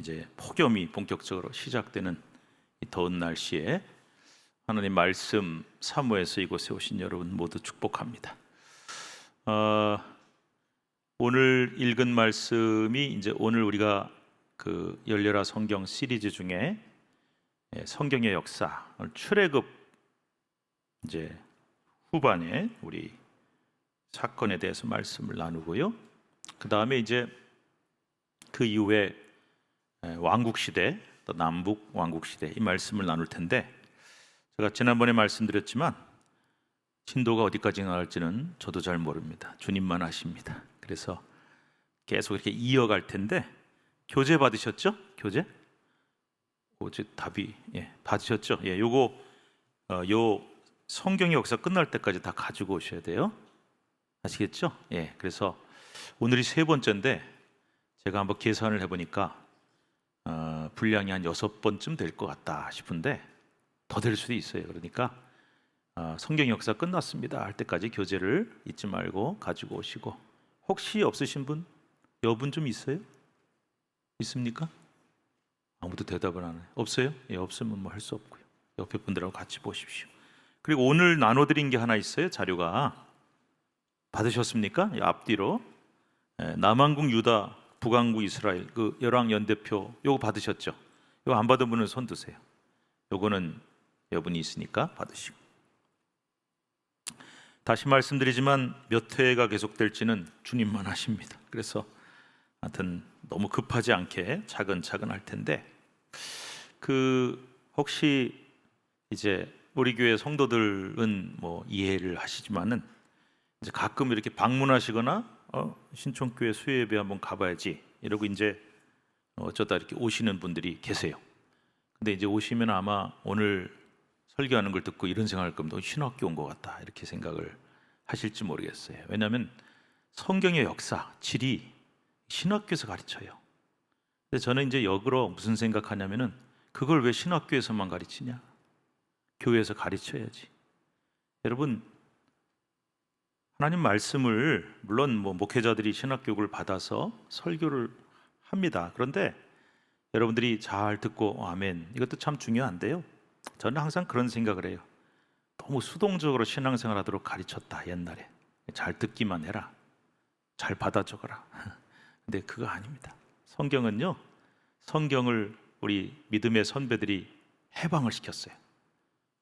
이제 폭염이 본격적으로 시작되는 이 더운 날씨에 하나님 말씀 사모에서 이곳에 오신 여러분 모두 축복합니다. 오늘 읽은 말씀이 이제 오늘 우리가 그 열려라 성경 시리즈 중에 성경의 역사, 출애굽 이제 후반에 우리 사건에 대해서 말씀을 나누고요. 그 다음에 이제 그 이후에 왕국 시대, 또 남북 왕국 시대 이 말씀을 나눌 텐데, 제가 지난번에 말씀드렸지만 진도가 어디까지 나갈지는 저도 잘 모릅니다. 주님만 아십니다. 그래서 계속 이렇게 이어갈 텐데, 교재 받으셨죠? 교재? 어제 답이 받으셨죠? 요거 요 성경의 역사 끝날 때까지 다 가지고 오셔야 돼요. 아시겠죠? 그래서 오늘이 세 번째인데 제가 한번 계산을 해보니까 분량이 한 6번쯤 될 것 같다 싶은데 더 될 수도 있어요. 그러니까 성경 역사 끝났습니다 할 때까지 교재를 잊지 말고 가지고 오시고, 혹시 없으신 분, 여분 좀 있어요? 있습니까? 아무도 대답을 안 해요. 없어요? 없으면 뭐 할 수 없고요. 옆에 분들하고 같이 보십시오. 그리고 오늘 나눠드린 게 하나 있어요. 자료가 받으셨습니까? 앞뒤로 남한국 유다, 북한국 이스라엘 그 열왕 연대표 요거 받으셨죠? 요거 안 받은 분은 손 드세요. 요거는 여분이 있으니까 받으시고. 다시 말씀드리지만 몇 회가 계속될지는 주님만 아십니다. 그래서 하여튼 너무 급하지 않게 차근차근 할 텐데, 그 혹시 이제 우리 교회 성도들은 뭐 이해를 하시지만은 이제 가끔 이렇게 방문하시거나 신촌교회 수요예배 한번 가봐야지 이러고 이제 어쩌다 이렇게 오시는 분들이 계세요. 근데 이제 오시면 아마 오늘 설교하는 걸 듣고 이런 생각할 겁니다. 신학교 온 것 같다 이렇게 생각을 하실지 모르겠어요. 왜냐하면 성경의 역사, 질이 신학교에서 가르쳐요. 근데 저는 이제 역으로 무슨 생각하냐면은 그걸 왜 신학교에서만 가르치냐? 교회에서 가르쳐야지. 여러분, 하나님 말씀을 물론 뭐 목회자들이 신학교육을 받아서 설교를 합니다. 그런데 여러분들이 잘 듣고 아멘, 이것도 참 중요한데요. 저는 항상 그런 생각을 해요. 너무 수동적으로 신앙생활 하도록 가르쳤다 옛날에. 잘 듣기만 해라, 잘 받아 적어라. 근데 그거 아닙니다. 성경은요, 성경을 우리 믿음의 선배들이 해방을 시켰어요.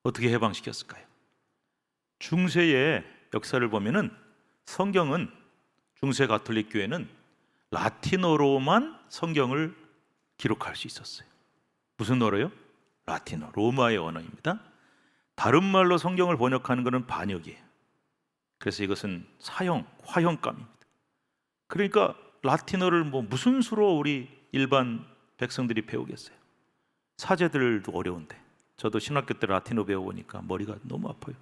어떻게 해방시켰을까요? 중세의 역사를 보면은 성경은, 중세 가톨릭 교회는 라틴어로만 성경을 기록할 수 있었어요. 무슨 어로요? 라틴어, 로마의 언어입니다. 다른 말로 성경을 번역하는 것은 반역이에요. 그래서 이것은 사형, 화형감입니다. 그러니까 라틴어를 뭐 무슨 수로 우리 일반 백성들이 배우겠어요? 사제들도 어려운데. 저도 신학교 때 라틴어 배워보니까 머리가 너무 아파요.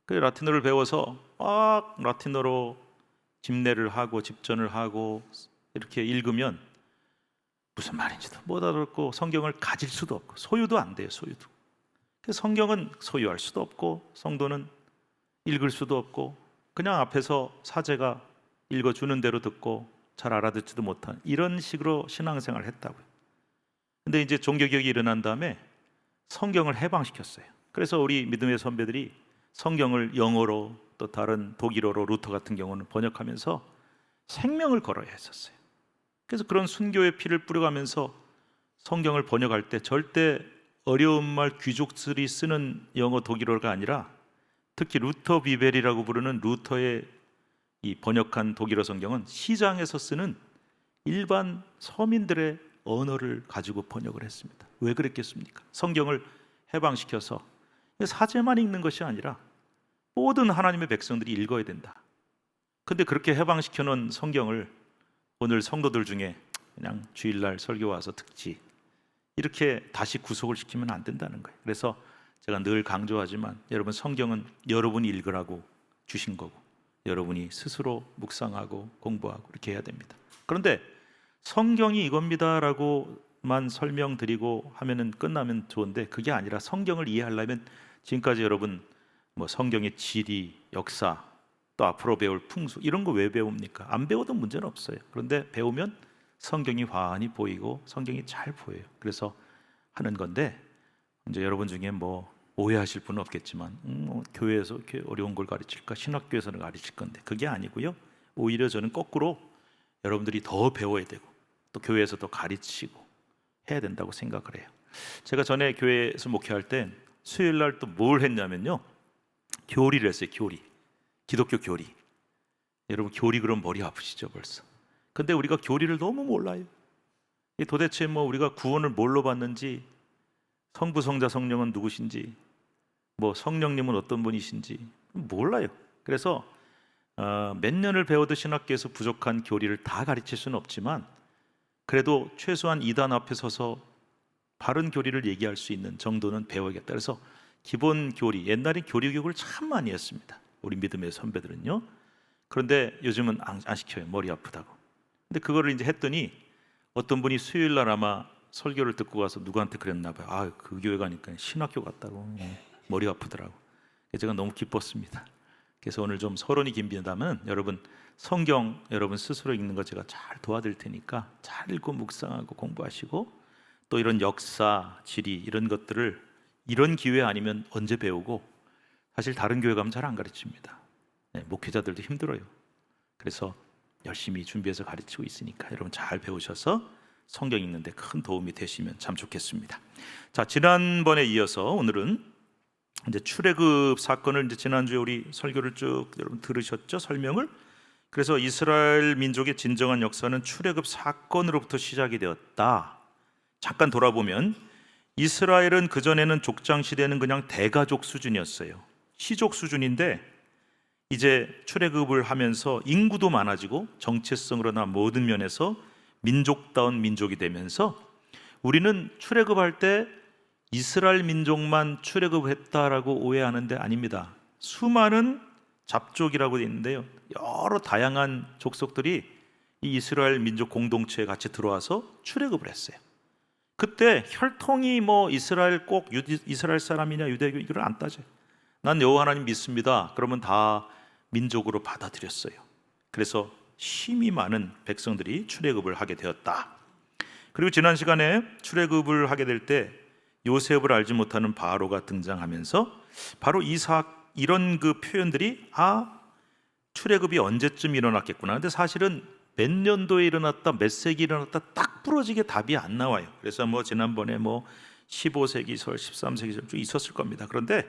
그래서 라틴어를 배워서 막 라틴어로 집례를 하고 집전을 하고 이렇게 읽으면 무슨 말인지도 못 알아듣고 성경을 가질 수도 없고 소유도 안 돼요. 소유도. 그래서 성경은 소유할 수도 없고 성도는 읽을 수도 없고 그냥 앞에서 사제가 읽어주는 대로 듣고 잘 알아듣지도 못한 이런 식으로 신앙생활을 했다고요. 근데 이제 종교개혁이 일어난 다음에 성경을 해방시켰어요. 그래서 우리 믿음의 선배들이 성경을 영어로 또 다른 독일어로 루터 같은 경우는 번역하면서 생명을 걸어야 했었어요. 그래서 그런 순교의 피를 뿌려가면서 성경을 번역할 때 절대 어려운 말 귀족들이 쓰는 영어 독일어가 아니라 특히 루터 비벨이라고 부르는 루터의 이 번역한 독일어 성경은 시장에서 쓰는 일반 서민들의 언어를 가지고 번역을 했습니다. 왜 그랬겠습니까? 성경을 해방시켜서 사제만 읽는 것이 아니라 모든 하나님의 백성들이 읽어야 된다. 근데 그렇게 해방시켜 놓은 성경을 오늘 성도들 중에 그냥 주일날 설교 와서 듣지 이렇게 다시 구속을 시키면 안 된다는 거예요. 그래서 제가 늘 강조하지만 여러분, 성경은 여러분이 읽으라고 주신 거고 여러분이 스스로 묵상하고 공부하고 이렇게 해야 됩니다. 그런데 성경이 이겁니다라고만 설명드리고 하면은 끝나면 좋은데 그게 아니라 성경을 이해하려면 지금까지 여러분 뭐 성경의 지리, 역사, 또 앞으로 배울 풍수 이런 거 왜 배웁니까? 안 배워도 문제는 없어요. 그런데 배우면 성경이 환히 보이고 성경이 잘 보여요. 그래서 하는 건데, 이제 여러분 중에 뭐 오해하실 분은 없겠지만 교회에서 이렇게 어려운 걸 가르칠까? 신학교에서는 가르칠 건데 그게 아니고요. 오히려 저는 거꾸로 여러분들이 더 배워야 되고 또 교회에서 더 가르치고 해야 된다고 생각을 해요. 제가 전에 교회에서 목회할 때 수요일 날 또 뭘 했냐면요, 교리를 했어요. 교리, 기독교 교리. 여러분 교리 그럼 머리 아프시죠 벌써? 근데 우리가 교리를 너무 몰라요. 도대체 뭐 우리가 구원을 뭘로 받는지, 성부, 성자, 성령은 누구신지, 뭐 성령님은 어떤 분이신지 몰라요. 그래서 몇 년을 배워도 신학교에서 부족한 교리를 다 가르칠 수는 없지만 그래도 최소한 이단 앞에 서서 바른 교리를 얘기할 수 있는 정도는 배워야겠다. 그래서 기본 교리, 옛날에 교리 교육을 참 많이 했습니다, 우리 믿음의 선배들은요. 그런데 요즘은 안 시켜요, 머리 아프다고. 근데 그거를 이제 했더니 어떤 분이 수요일 날 아마 설교를 듣고 가서 누구한테 그랬나 봐요. 아, 그 교회 가니까 신학교 같다고, 머리 아프더라고. 제가 너무 기뻤습니다. 그래서 오늘 좀 서론이 긴다면 여러분 성경 여러분 스스로 읽는 거 제가 잘 도와드릴 테니까 잘 읽고 묵상하고 공부하시고, 또 이런 역사, 지리 이런 것들을 이런 기회 아니면 언제 배우고, 사실 다른 교회 가면 잘 안 가르칩니다. 목회자들도 힘들어요. 그래서 열심히 준비해서 가르치고 있으니까 여러분 잘 배우셔서 성경 읽는데 큰 도움이 되시면 참 좋겠습니다. 자, 지난번에 이어서 오늘은 이제 출애굽 사건을, 이제 지난주에 우리 설교를 쭉 여러분 들으셨죠? 설명을. 그래서 이스라엘 민족의 진정한 역사는 출애굽 사건으로부터 시작이 되었다. 잠깐 돌아보면 이스라엘은 그전에는 족장 시대는 그냥 대가족 수준이었어요. 시족 수준인데 이제 출애굽을 하면서 인구도 많아지고 정체성으로나 모든 면에서 민족다운 민족이 되면서 우리는 출애굽할 때 이스라엘 민족만 출애굽했다라고 오해하는데 아닙니다. 수많은 잡족이라고 되어 있는데요, 여러 다양한 족속들이 이 이스라엘 민족 공동체에 같이 들어와서 출애굽을 했어요. 그때 혈통이 뭐 이스라엘 꼭 이스라엘 사람이냐 유대교 이걸 안 따져요. 난 여호와 하나님 믿습니다. 그러면 다 민족으로 받아들였어요. 그래서 힘이 많은 백성들이 출애굽을 하게 되었다. 그리고 지난 시간에 출애굽을 하게 될 때 요셉을 알지 못하는 바로가 등장하면서 바로 이런 그 표현들이 출애굽이 언제쯤 일어났겠구나. 근데 사실은 몇 년도에 일어났다, 몇 세기 일어났다 딱 부러지게 답이 안 나와요. 그래서 뭐 지난번에 뭐 15세기설, 13세기설 쭉 있었을 겁니다. 그런데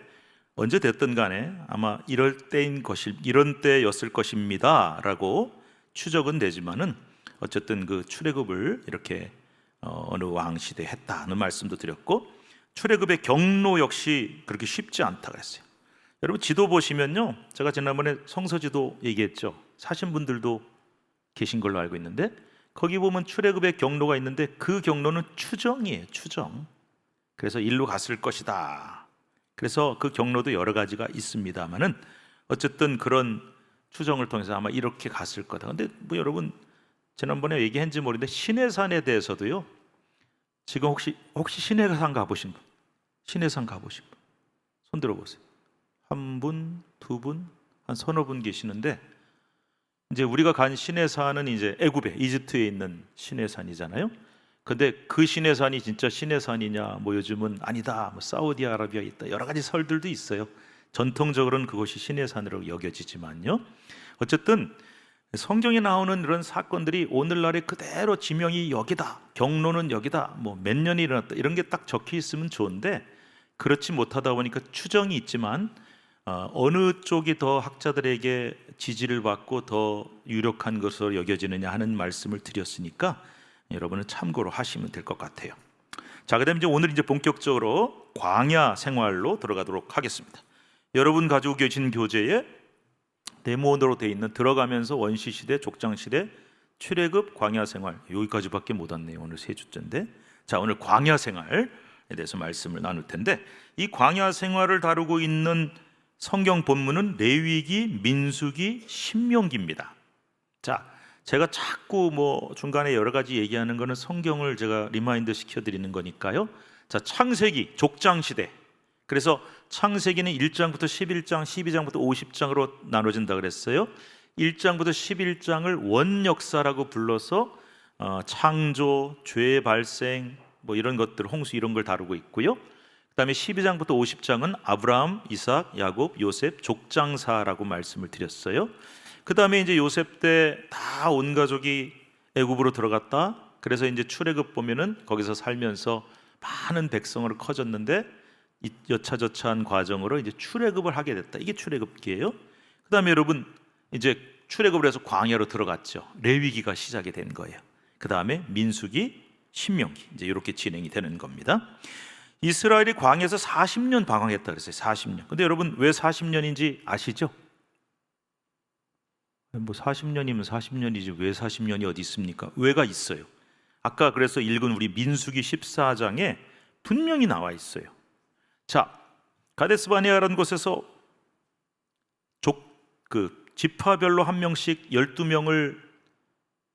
언제 됐든 간에 아마 이런 때였을 것입니다라고 추적은 되지만은 어쨌든 그 출애굽을 이렇게 어느 왕 시대에 했다는 말씀도 드렸고, 출애굽의 경로 역시 그렇게 쉽지 않다 그랬어요. 여러분 지도 보시면요, 제가 지난번에 성서지도 얘기했죠. 사신 분들도 계신 걸로 알고 있는데 거기 보면 출애굽의 경로가 있는데 그 경로는 추정이에요. 추정. 그래서 일로 갔을 것이다. 그래서 그 경로도 여러 가지가 있습니다만은 어쨌든 그런 추정을 통해서 아마 이렇게 갔을 거다. 근데 뭐 여러분 지난번에 얘기했는지 모르는데 시내산에 대해서도요, 지금 혹시 시내산 가보신 분, 시내산 가보신 분 손 들어보세요. 한 분, 두 분, 한 서너 분 계시는데, 이제 우리가 간 시내산은 이제 애굽에 이집트에 있는 시내산이잖아요. 근데 그 시내산이 진짜 시내산이냐, 뭐 요즘은 아니다, 뭐 사우디아라비아에 있다, 여러 가지 설들도 있어요. 전통적으로는 그것이 시내산으로 여겨지지만요, 어쨌든 성경에 나오는 이런 사건들이 오늘날에 그대로 지명이 여기다, 경로는 여기다, 뭐 몇 년이 일어났다 이런 게 딱 적혀 있으면 좋은데 그렇지 못하다 보니까 추정이 있지만 어느 쪽이 더 학자들에게 지지를 받고 더 유력한 것으로 여겨지느냐 하는 말씀을 드렸으니까 여러분은 참고로 하시면 될 것 같아요. 자, 그다음에 이제 오늘 이제 본격적으로 광야 생활로 들어가도록 하겠습니다. 여러분 가지고 계신 교재에 데모로 되어 있는 들어가면서 원시 시대, 족장 시대, 출애굽, 광야 생활, 여기까지밖에 못 왔네요. 오늘 세 주째인데, 자, 오늘 광야 생활에 대해서 말씀을 나눌 텐데, 이 광야 생활을 다루고 있는 성경 본문은 레위기, 민수기, 신명기입니다. 자, 제가 자꾸 뭐 중간에 여러 가지 얘기하는 거는 성경을 제가 리마인드 시켜드리는 거니까요. 자, 창세기, 족장 시대. 그래서 창세기는 1장부터 11장, 12장부터 50장으로 나눠진다 그랬어요. 1장부터 11장을 원역사라고 불러서 창조, 죄의 발생, 뭐 이런 것들, 홍수 이런 걸 다루고 있고요. 그다음에 12장부터 50장은 아브라함, 이삭, 야곱, 요셉 족장사라고 말씀을 드렸어요. 그다음에 이제 요셉 때 다 온 가족이 애굽으로 들어갔다. 그래서 이제 출애굽 보면은 거기서 살면서 많은 백성으로 커졌는데 이 여차저차한 과정으로 이제 출애굽을 하게 됐다. 이게 출애굽기예요. 그다음에 여러분 이제 출애굽을 해서 광야로 들어갔죠. 레위기가 시작이 된 거예요. 그다음에 민수기, 신명기 이제 이렇게 진행이 되는 겁니다. 이스라엘이 광야에서 40년 방황했다 그랬어요. 40년. 근데 여러분 왜 40년인지 아시죠? 뭐 40년이면 40년이지 왜 40년이 어디 있습니까? 왜가 있어요. 아까 그래서 읽은 우리 민수기 14장에 분명히 나와 있어요. 자, 가데스 바네아라는 곳에서 지파별로 한 명씩 12명을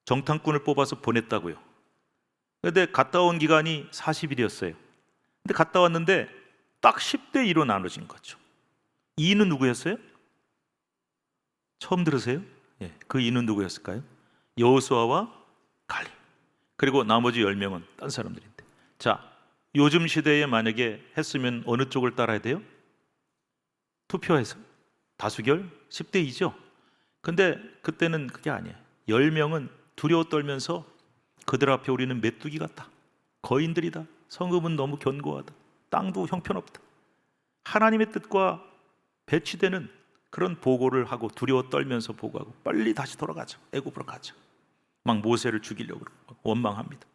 정탐꾼을 뽑아서 보냈다고요. 근데 갔다 온 기간이 40일이었어요. 근데 갔다 왔는데 딱 10대 2로 나눠진 거죠. 2는 누구였어요? 처음 들으세요? 예, 그 2는 누구였을까요? 여호수아와 갈렙. 그리고 나머지 10명은 딴 사람들인데. 자, 요즘 시대에 만약에 했으면 어느 쪽을 따라야 돼요? 투표해서 다수결 10대 2죠. 근데 그때는 그게 아니에요. 10명은 두려워 떨면서 그들 앞에 우리는 메뚜기 같다. 거인들이다. 성읍은 너무 견고하다. 땅도 형편없다. 하나님의 뜻과 배치되는 그런 보고를 하고 두려워 떨면서 보고하고 빨리 다시 돌아가자. 애굽으로 가자. 막 모세를 죽이려고 원망합니다.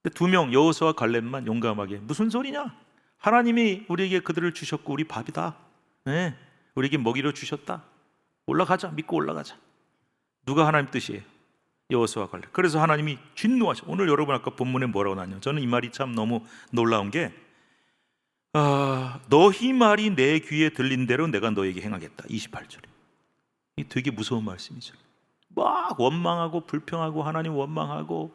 근데 2명 여호수아와 갈렙만 용감하게 무슨 소리냐? 하나님이 우리에게 그들을 주셨고 우리 밥이다. 네, 우리에게 먹이로 주셨다. 올라가자. 믿고 올라가자. 누가 하나님 뜻이에요? 여호수아와 갈렙. 그래서 하나님이 진노하셔. 오늘 여러분 아까 본문에 뭐라고 나왔냐? 저는 이 말이 참 너무 놀라운 게 너희 말이 내 귀에 들린 대로 내가 너에게 행하겠다. 28절에. 이 되게 무서운 말씀이죠. 막 원망하고 불평하고 하나님 원망하고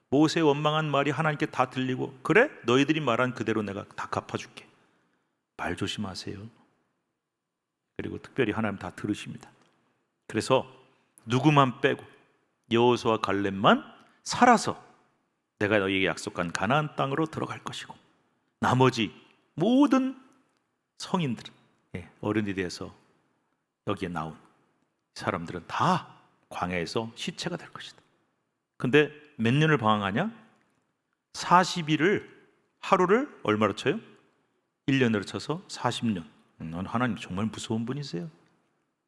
모세 원망한 말이 하나님께 다 들리고 그래? 너희들이 말한 그대로 내가 다 갚아줄게. 말 조심하세요. 그리고 특별히 하나님 다 들으십니다. 그래서 누구만 빼고 여호수아와 갈렙만 살아서 내가 너희에게 약속한 가나안 땅으로 들어갈 것이고 나머지 모든 성인들은 어른이 돼서 여기에 나온 사람들은 다 광야에서 시체가 될 것이다. 근데 몇 년을 방황하냐? 40일을 하루를 얼마로 쳐요? 1년으로 쳐서 40년. 하나님 정말 무서운 분이세요.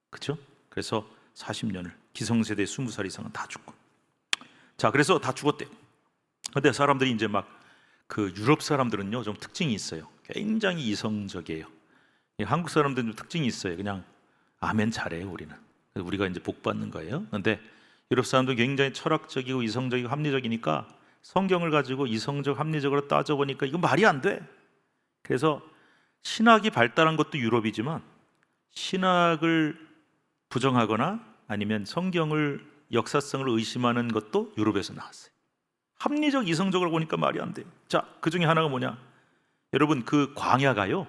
그렇죠? 그래서 40년을 기성세대 20살 이상은 다 죽고. 자, 그래서 다 죽었대요. 근데 사람들이 이제 막 그 유럽 사람들은요 좀 특징이 있어요. 굉장히 이성적이에요. 한국 사람들은 좀 특징이 있어요. 그냥 아멘 잘해요 우리는. 그래서 우리가 이제 복 받는 거예요. 근데 유럽 사람들은 굉장히 철학적이고 이성적이고 합리적이니까 성경을 가지고 이성적 합리적으로 따져보니까 이건 말이 안 돼. 그래서 신학이 발달한 것도 유럽이지만 신학을 부정하거나 아니면 성경을 역사성을 의심하는 것도 유럽에서 나왔어요. 합리적 이성적으로 보니까 말이 안 돼요. 자, 그 중에 하나가 뭐냐? 여러분 그 광야가요.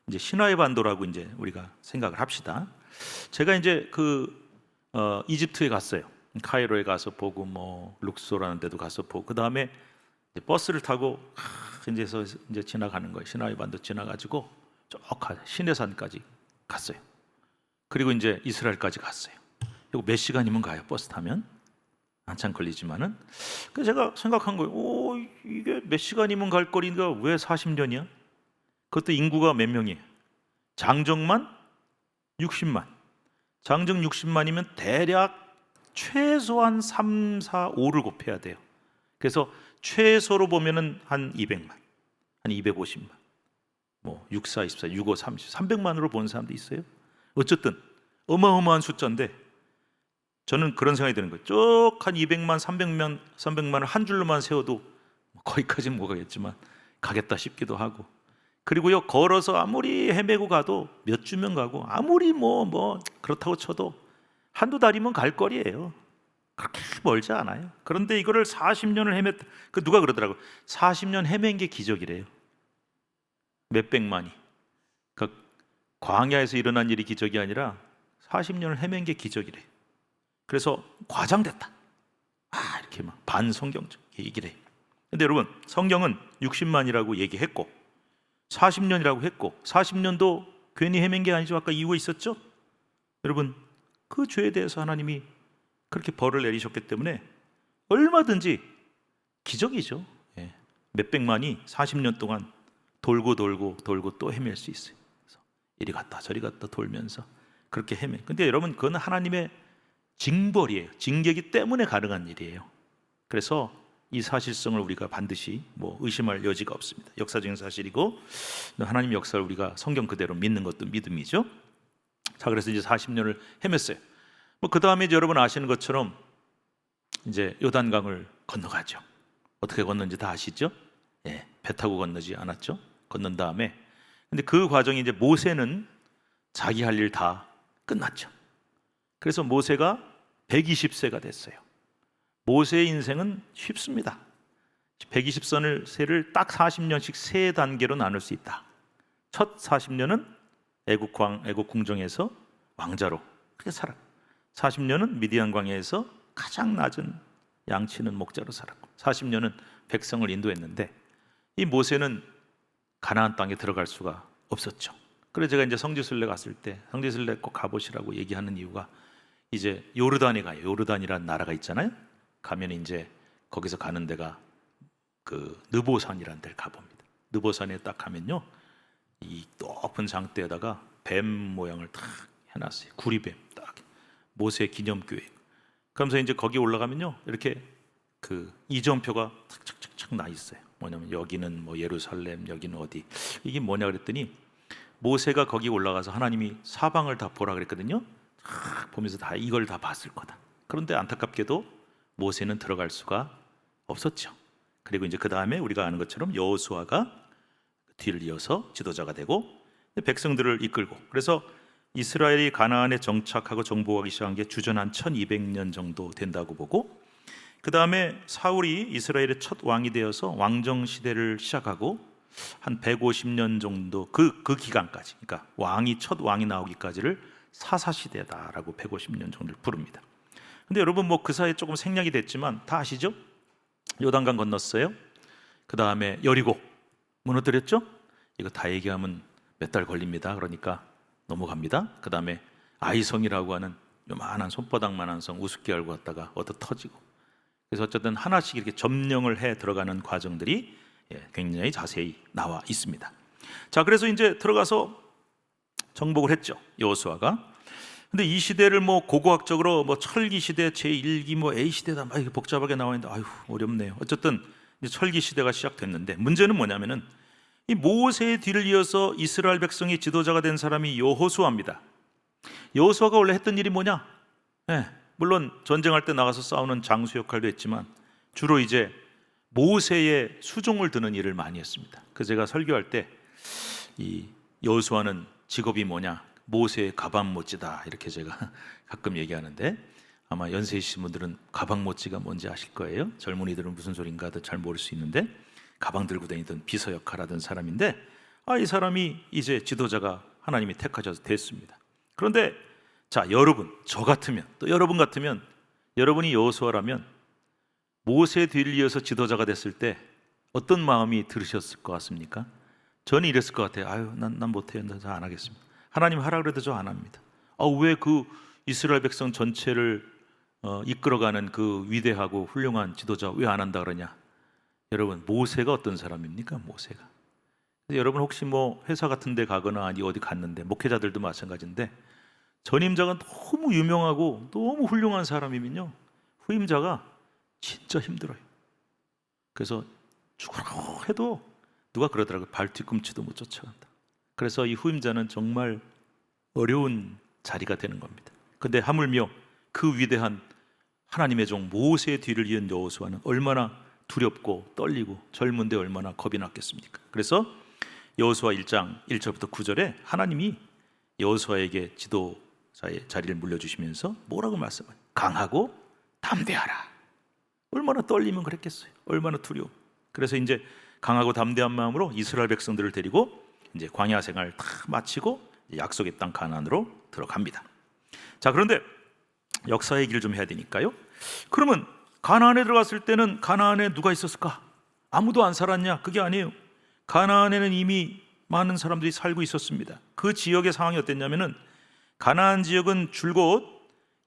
이제 신화의 반도라고 이제 우리가 생각을 합시다. 제가 이제 이집트에 갔어요. 카이로에 가서 보고 뭐 룩소라는 데도 가서 보고 그 다음에 버스를 타고 이제 지나가는 거예요. 신화의 반도 지나가지고 쭉 시내산까지 갔어요. 그리고 이제 이스라엘까지 갔어요. 이거 몇 시간이면 가요? 버스 타면 한참 걸리지만은. 그래서 제가 생각한 거예요. 이게 몇 시간이면 갈 거리인가 왜 40년이야? 그것도 인구가 몇 명이에요? 장정만 60만. 장정 60만이면 대략 최소한 3, 4, 5를 곱해야 돼요. 그래서 최소로 보면은 한 200만, 한 250만, 뭐 6, 4, 24, 6, 5, 30, 300만으로 보는 사람도 있어요. 어쨌든 어마어마한 숫자인데 저는 그런 생각이 드는 거예요. 쭉 한 200만, 300만을 한 줄로만 세워도 거기까지는 못 가겠지만 가겠다 싶기도 하고. 그리고요 걸어서 아무리 헤매고 가도 몇 주면 가고 아무리 뭐 그렇다고 쳐도 한두 달이면 갈 거리예요. 그렇게 멀지 않아요. 그런데 이거를 40년을 헤맸다. 누가 그러더라고요. 40년 헤맨 게 기적이래요. 몇백만이. 광야에서 일어난 일이 기적이 아니라 40년을 헤맨 게 기적이래요. 그래서 과장됐다. 이렇게 막 반성경적 얘기를 해요. 근데 여러분, 성경은 60만이라고 얘기했고 40년이라고 했고 40년도 괜히 헤맨 게 아니죠. 아까 이유가 있었죠. 여러분, 그 죄에 대해서 하나님이 그렇게 벌을 내리셨기 때문에 얼마든지 기적이죠. 예. 몇백만이 40년 동안 돌고 또 헤맬 수 있어요. 그래서 이리 갔다 저리 갔다 돌면서 그렇게 헤매. 근데 여러분, 그건 하나님의 징벌이에요. 징계이기 때문에 가능한 일이에요. 그래서 이 사실성을 우리가 반드시 의심할 여지가 없습니다. 역사적인 사실이고 하나님의 역사를 우리가 성경 그대로 믿는 것도 믿음이죠. 자, 그래서 이제 40년을 헤맸어요. 그 다음에 여러분 아시는 것처럼 이제 요단강을 건너가죠. 어떻게 건너는지 다 아시죠? 예, 배 타고 건너지 않았죠? 건넌 다음에, 근데 그 과정이 이제 모세는 자기 할 일 다 끝났죠. 그래서 모세가 120세가 됐어요. 모세의 인생은 쉽습니다. 120세를 딱 40년씩 세 단계로 나눌 수 있다. 첫 40년은 애국 궁정에서 왕자로 그렇게 살았고, 40년은 미디안 광야에서 가장 낮은 양치는 목자로 살았고, 40년은 백성을 인도했는데, 이 모세는 가나안 땅에 들어갈 수가 없었죠. 그래서 제가 이제 성지순례 갔을 때 성지순례 꼭 가보시라고 얘기하는 이유가, 이제 요르단에 가요. 요르단이라는 나라가 있잖아요. 가면 이제 거기서 가는 데가 그 느보산이라는 데를 가봅니다. 느보산에 딱 가면요, 이 높은 장대에다가 뱀 모양을 딱 해놨어요. 구리뱀 딱, 모세 기념교회. 그러면서 이제 거기 올라가면요, 이렇게 그 이정표가 착착착착 나 있어요. 뭐냐면 여기는 예루살렘, 여기는 어디, 이게 뭐냐 그랬더니 모세가 거기 올라가서 하나님이 사방을 다 보라 그랬거든요. 보면서 다 이걸 다 봤을 거다. 그런데 안타깝게도 모세는 들어갈 수가 없었죠. 그리고 이제 그 다음에 우리가 아는 것처럼 여호수아가 뒤를 이어서 지도자가 되고 백성들을 이끌고, 그래서 이스라엘이 가나안에 정착하고 정복하기 시작한 게 주전 한 1200년 정도 된다고 보고, 그 다음에 사울이 이스라엘의 첫 왕이 되어서 왕정 시대를 시작하고 한 150년 정도 그 기간까지, 그러니까 첫 왕이 나오기까지를 사사시대다라고 150년 정도를 부릅니다. 근데 여러분, 그 사이에 조금 생략이 됐지만 다 아시죠? 요단강 건넜어요. 그 다음에 여리고 무너뜨렸죠? 이거 다 얘기하면 몇 달 걸립니다. 그러니까 넘어갑니다. 그 다음에 아이성이라고 하는 요만한 손바닥만한 성 우습게 알고 갔다가 얻어 터지고, 그래서 어쨌든 하나씩 이렇게 점령을 해 들어가는 과정들이 굉장히 자세히 나와 있습니다. 자, 그래서 이제 들어가서 정복을 했죠, 여호수아가. 근데 이 시대를 고고학적으로 철기 시대, 제1기 A 시대다 막 이렇게 복잡하게 나와 있는데, 아유 어렵네요. 어쨌든 이제 철기 시대가 시작됐는데, 문제는 뭐냐면은 이 모세의 뒤를 이어서 이스라엘 백성의 지도자가 된 사람이 여호수아입니다. 여호수아가 원래 했던 일이 뭐냐? 물론 전쟁할 때 나가서 싸우는 장수 역할도 했지만 주로 이제 모세의 수종을 드는 일을 많이 했습니다. 그래서 제가 설교할 때 이 여호수아는 직업이 뭐냐? 모세의 가방못지다, 이렇게 제가 가끔 얘기하는데, 아마 연세 있으신 분들은 가방못지가 뭔지 아실 거예요. 젊은이들은 무슨 소린가도 잘 모를 수 있는데, 가방 들고 다니던 비서 역할하던 사람인데, 이 사람이 이제 지도자가 하나님이 택하셔서 됐습니다. 그런데 자, 여러분, 저 같으면, 또 여러분 같으면, 여러분이 여호수아라면 모세의 뒤를 이어서 지도자가 됐을 때 어떤 마음이 들으셨을 것 같습니까? 저는 이랬을 것 같아요. 아유, 난 못해요. 저 안 하겠습니다. 하나님 하라 그래도 저 안 합니다. 왜 그 이스라엘 백성 전체를 이끌어가는 그 위대하고 훌륭한 지도자 왜 안 한다 그러냐? 여러분, 모세가 어떤 사람입니까? 모세가. 여러분 혹시 회사 같은 데 가거나 아니 어디 갔는데, 목회자들도 마찬가지인데, 전임자가 너무 유명하고 너무 훌륭한 사람이면요, 후임자가 진짜 힘들어요. 그래서 죽으라고 해도 누가 그러더라고요. 발 뒤꿈치도 못 쫓아간다. 그래서 이 후임자는 정말 어려운 자리가 되는 겁니다. 근데 하물며 그 위대한 하나님의 종 모세의 뒤를 이은 여호수아는 얼마나 두렵고 떨리고 젊은데 얼마나 겁이 났겠습니까? 그래서 여호수아 1장 1절부터 9절에 하나님이 여호수아에게 지도자의 자리를 물려주시면서 뭐라고 말씀해요? 강하고 담대하라. 얼마나 떨리면 그랬겠어요. 얼마나 두려워. 그래서 이제 강하고 담대한 마음으로 이스라엘 백성들을 데리고 이제 광야 생활 다 마치고 약속의 땅 가나안으로 들어갑니다. 자, 그런데 역사 얘기를 좀 해야 되니까요. 그러면 가나안에 들어갔을 때는 가나안에 누가 있었을까? 아무도 안 살았냐? 그게 아니에요. 가나안에는 이미 많은 사람들이 살고 있었습니다. 그 지역의 상황이 어땠냐면은 가나안 지역은 줄곧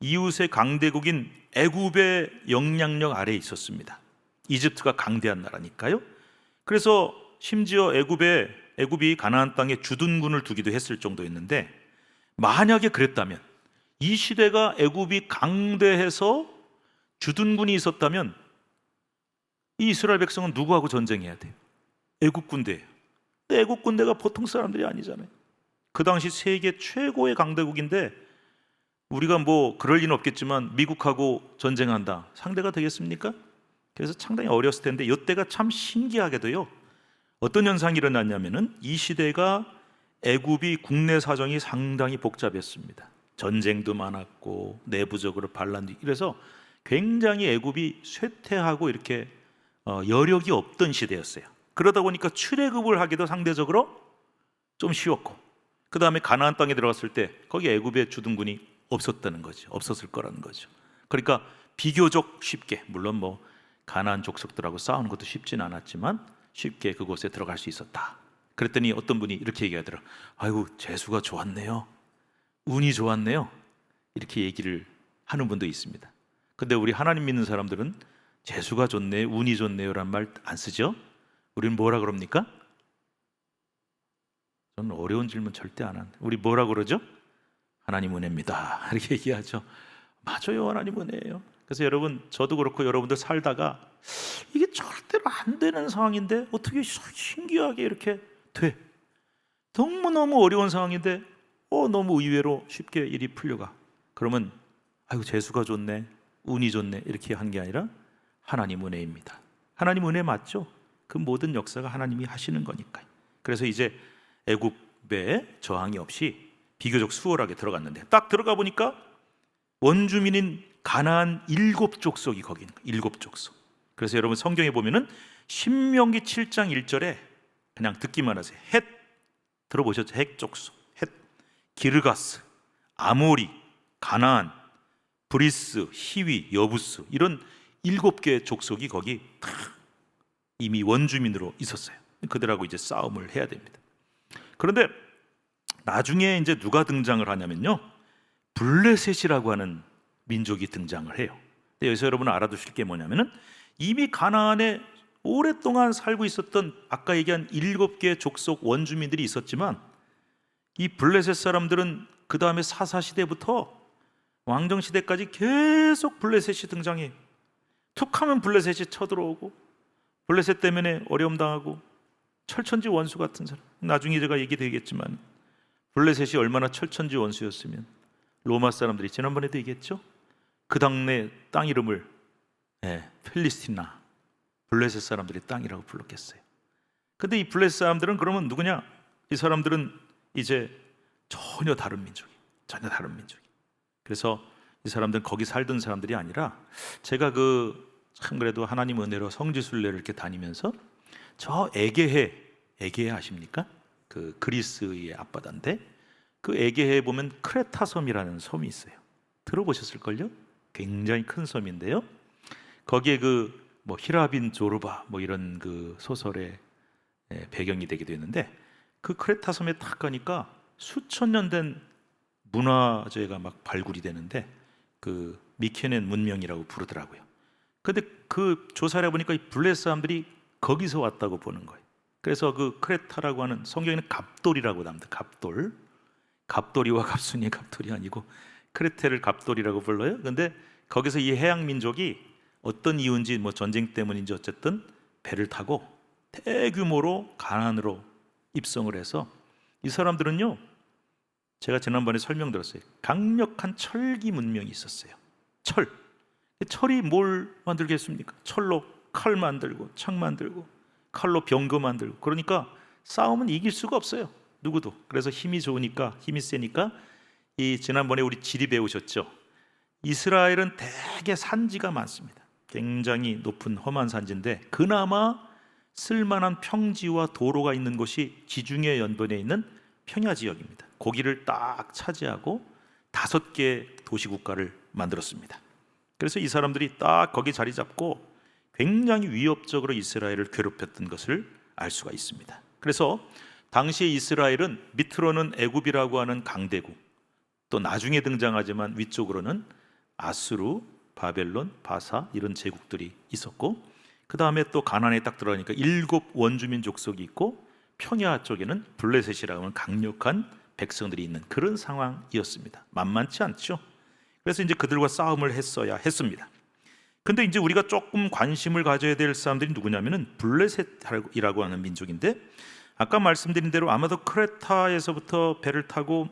이웃의 강대국인 애굽의 영향력 아래에 있었습니다. 이집트가 강대한 나라니까요. 그래서 심지어 애굽이 가나안 땅에 주둔군을 두기도 했을 정도였는데, 만약에 그랬다면, 이 시대가 애굽이 강대해서 주둔군이 있었다면 이 이스라엘 백성은 누구하고 전쟁해야 돼요? 애굽 군대예요. 근데 애굽 군대가 보통 사람들이 아니잖아요. 그 당시 세계 최고의 강대국인데 우리가 뭐 그럴 리는 없겠지만 미국하고 전쟁한다, 상대가 되겠습니까? 그래서 상당히 어렸을 텐데 이때가 참 신기하게도요, 어떤 현상이 일어났냐면은 이 시대가 애굽이 국내 사정이 상당히 복잡했습니다. 전쟁도 많았고 내부적으로 반란도, 그래서 굉장히 애굽이 쇠퇴하고 이렇게 여력이 없던 시대였어요. 그러다 보니까 출애굽을 하기도 상대적으로 좀 쉬웠고, 그 다음에 가나안 땅에 들어갔을 때 거기 애굽의 주둔군이 없었다는 거죠. 없었을 거라는 거죠. 그러니까 비교적 쉽게, 물론 뭐 가나안 족속들하고 싸우는 것도 쉽진 않았지만 쉽게 그곳에 들어갈 수 있었다. 그랬더니 어떤 분이 이렇게 얘기하더라. 아이고, 재수가 좋았네요, 운이 좋았네요, 이렇게 얘기를 하는 분도 있습니다. 근데 우리 하나님 믿는 사람들은 재수가 좋네, 운이 좋네요 라는 말 안 쓰죠? 우리는 뭐라 그럽니까? 저는 어려운 질문 절대 안 하는데, 우리 뭐라 그러죠? 하나님 은혜입니다, 이렇게 얘기하죠. 맞아요, 하나님 은혜예요. 그래서 여러분, 저도 그렇고 여러분들 살다가 이게 절대로 안 되는 상황인데 어떻게 신기하게 이렇게 돼? 너무너무 어려운 상황인데 너무 의외로 쉽게 일이 풀려가. 그러면 아이고, 재수가 좋네, 운이 좋네, 이렇게 한 게 아니라 하나님 은혜입니다. 하나님 은혜 맞죠? 그 모든 역사가 하나님이 하시는 거니까요. 그래서 이제 애굽에 저항이 없이 비교적 수월하게 들어갔는데, 딱 들어가 보니까 원주민인 가나안 7족속이 거기 있는 거예요. 7족속. 그래서 여러분 성경에 보면은 신명기 7장 1절에 그냥 듣기만 하세요. 헷, 들어보셨죠? 헷 족속, 헷, 기르가스, 아모리, 가나안, 브리스, 히위, 여부스, 이런 7개의 족속이 거기 다 이미 원주민으로 있었어요. 그들하고 이제 싸움을 해야 됩니다. 그런데 나중에 이제 누가 등장을 하냐면요, 블레셋이라고 하는 민족이 등장을 해요. 근데 여기서 여러분 알아두실 게 뭐냐면은 이미 가나안에 오랫동안 살고 있었던 아까 얘기한 7개의 족속 원주민들이 있었지만, 이 블레셋 사람들은 그 다음에 사사시대부터 왕정시대까지 계속 블레셋이 등장해요. 툭하면 블레셋이 쳐들어오고, 블레셋 때문에 어려움 당하고, 철천지 원수 같은 사람. 나중에 제가 얘기되겠지만 블레셋이 얼마나 철천지 원수였으면 로마 사람들이 지난번에도 얘기했죠, 그 당내 땅 이름을 필리스티나, 블레셋 사람들이 땅이라고 불렀겠어요. 근데 이 블레셋 사람들은 그러면 누구냐? 이 사람들은 이제 전혀 다른 민족이에요. 전혀 다른 민족이에요. 그래서 이 사람들은 거기 살던 사람들이 아니라, 제가 참 그래도 하나님 은혜로 성지순례를 이렇게 다니면서 저 에게해 아십니까? 그 그리스의 앞바다인데 그 에게해에 보면 크레타 섬이라는 섬이 있어요. 들어보셨을걸요? 굉장히 큰 섬인데요, 거기에 뭐 히라빈 조르바 뭐 이런 그 소설의 배경이 되기도 했는데, 그 크레타 섬에 딱 가니까 수천 년 된 문화재가 막 발굴이 되는데 그 미케넨 문명이라고 부르더라고요. 근데 그 조사를 해보니까 이 블레셋 사람들이 거기서 왔다고 보는 거예요. 그래서 그 크레타라고 하는, 성경에는 갑돌이라고 나옵니다. 갑돌이와 갑순이의 갑돌이 아니고 크레테를 갑돌이라고 불러요. 근데 거기서 이 해양 민족이 어떤 이유인지, 뭐 전쟁 때문인지 어쨌든 배를 타고 대규모로 가나안으로 입성을 해서, 이 사람들은요, 제가 지난번에 설명드렸어요. 강력한 철기 문명이 있었어요. 철이 뭘 만들겠습니까? 철로 칼 만들고 창 만들고 칼로 병거 만들고, 그러니까 싸움은 이길 수가 없어요, 누구도. 그래서 힘이 좋으니까, 힘이 세니까, 이 지난번에 우리 지리 배우셨죠? 이스라엘은 대개 산지가 많습니다. 굉장히 높은 험한 산지인데 그나마 쓸만한 평지와 도로가 있는 곳이 지중해 연변에 있는 평야 지역입니다. 거기를 딱 차지하고 5개 도시국가를 만들었습니다. 그래서 이 사람들이 딱 거기 자리 잡고 굉장히 위협적으로 이스라엘을 괴롭혔던 것을 알 수가 있습니다. 그래서 당시 이스라엘은 밑으로는 애굽이라고 하는 강대국, 또 나중에 등장하지만 위쪽으로는 아수르, 바벨론, 바사 이런 제국들이 있었고, 그 다음에 또 가나안에 딱 들어가니까 7 원주민 족속이 있고, 평야 쪽에는 블레셋이라고 하는 강력한 백성들이 있는 그런 상황이었습니다. 만만치 않죠. 그래서 이제 그들과 싸움을 했어야 했습니다. 근데 이제 우리가 조금 관심을 가져야 될 사람들이 누구냐면은 블레셋이라고 하는 민족인데, 아까 말씀드린 대로 아마도 크레타에서부터 배를 타고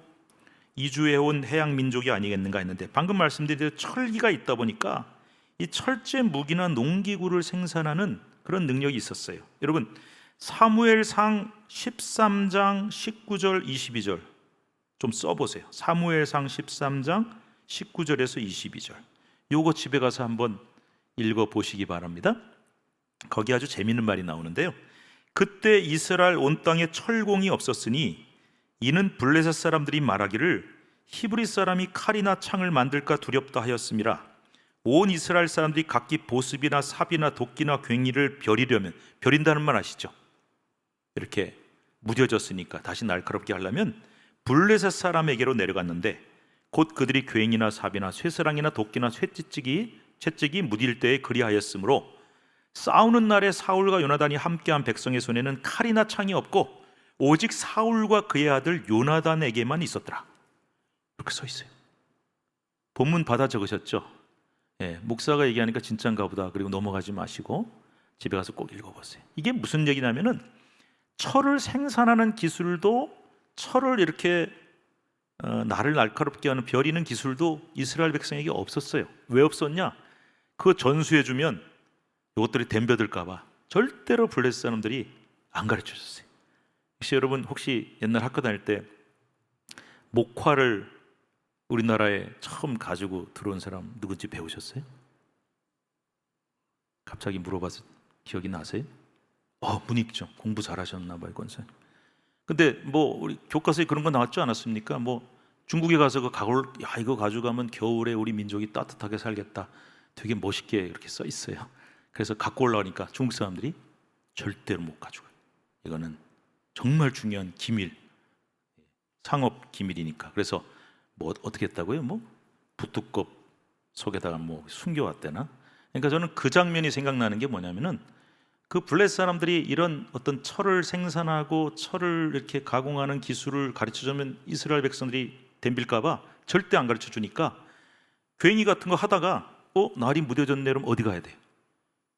이주해온 해양 민족이 아니겠는가 했는데, 방금 말씀드린 대로 철기가 있다 보니까 이 철제 무기나 농기구를 생산하는 그런 능력이 있었어요. 여러분, 사무엘상 13장 19절 22절 좀 써보세요. 사무엘상 13장 19절에서 22절, 요거 집에 가서 한번 읽어보시기 바랍니다. 거기 아주 재미있는 말이 나오는데요. 그때 이스라엘 온 땅에 철공이 없었으니 이는 블레셋 사람들이 말하기를 히브리 사람이 칼이나 창을 만들까 두렵다 하였음이라. 온 이스라엘 사람들이 각기 보습이나 삽이나 도끼나 괭이를 벼리려면, 벼린다는 말 아시죠? 이렇게 무뎌졌으니까 다시 날카롭게 하려면 블레셋 사람에게로 내려갔는데, 곧 그들이 괭이나 삽이나 쇠사랑이나 도끼나 채찍이 무딜 때에 그리하였으므로 싸우는 날에 사울과 요나단이 함께한 백성의 손에는 칼이나 창이 없고 오직 사울과 그의 아들 요나단에게만 있었더라. 이렇게 써 있어요. 본문 받아 적으셨죠? 목사가 얘기하니까 진짠가 보다. 그리고 넘어가지 마시고 집에 가서 꼭 읽어보세요. 이게 무슨 얘기냐면은 철을 생산하는 기술도, 철을 이렇게 나를 날카롭게 하는 벼리는 기술도 이스라엘 백성에게 없었어요. 왜 없었냐? 그거 전수해주면 이것들이 덤벼들까 봐 절대로 블레셋 사람들이 안 가르쳐줬어요. 혹시 여러분, 혹시 옛날 학교 다닐 때 목화를 우리나라에 처음 가지고 들어온 사람 누군지 배우셨어요? 갑자기 물어봐서 기억이 나세요? 문익점 공부 잘하셨나 봐요, 권사님. 근데 뭐 우리 교과서에 그런 거 나왔지 않았습니까? 뭐 중국에 가서 그 가골, 이거 가져가면 겨울에 우리 민족이 따뜻하게 살겠다, 되게 멋있게 이렇게 써 있어요. 그래서 갖고 올라오니까 중국 사람들이 절대로 못 가져가요. 이거는 정말 중요한 기밀, 상업 기밀이니까. 그래서 뭐 어떻게 했다고요? 뭐 부뚜껑 속에다가 뭐 숨겨왔대나? 그러니까 저는 그 장면이 생각나는 게 뭐냐면은, 그 블레셋 사람들이 이런 어떤 철을 생산하고 철을 이렇게 가공하는 기술을 가르쳐주면 이스라엘 백성들이 덤빌까봐 절대 안 가르쳐 주니까 괭이 같은 거 하다가 날이 무뎌졌네 그러면 어디 가야 돼요?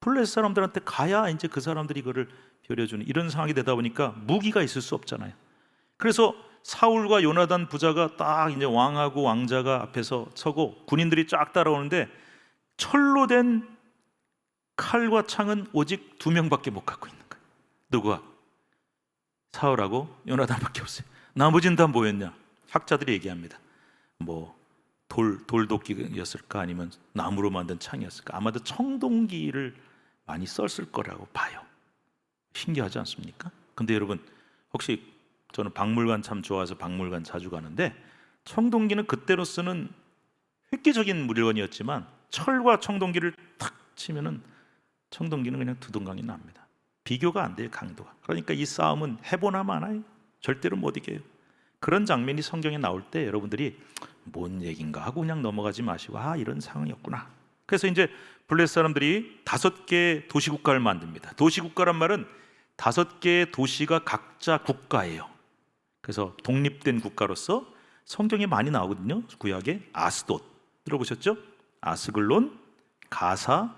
블레셋 사람들한테 가야 이제 그 사람들이 그걸 벼려주는 이런 상황이 되다 보니까 무기가 있을 수 없잖아요. 그래서 사울과 요나단 부자가 딱 이제 왕하고 왕자가 앞에서 서고 군인들이 쫙 따라오는데, 철로 된 칼과 창은 오직 2명밖에 못 갖고 있는 거예요. 누구야? 사울하고 요나단밖에 없어요. 나머지는 다 뭐였냐? 학자들이 얘기합니다. 뭐 돌도끼였을까, 아니면 나무로 만든 창이었을까? 아마도 청동기를 많이 썼을 거라고 봐요. 신기하지 않습니까? 근데 여러분, 혹시, 저는 박물관 참 좋아해서 박물관 자주 가는데, 청동기는 그때로 쓰는 획기적인 물건이었지만 철과 청동기를 탁 치면은 청동기는 그냥 두둥강이 납니다. 비교가 안 돼요, 강도가. 그러니까 이 싸움은 해보나 마나요. 절대로 못 이겨요. 그런 장면이 성경에 나올 때 여러분들이 뭔 얘긴가 하고 그냥 넘어가지 마시고, 이런 상황이었구나. 그래서 이제 블레셋 사람들이 5개의 도시국가를 만듭니다. 도시국가란 말은 5개의 도시가 각자 국가예요. 그래서 독립된 국가로서 성경에 많이 나오거든요. 구약에 아스돗 들어보셨죠? 아스글론, 가사,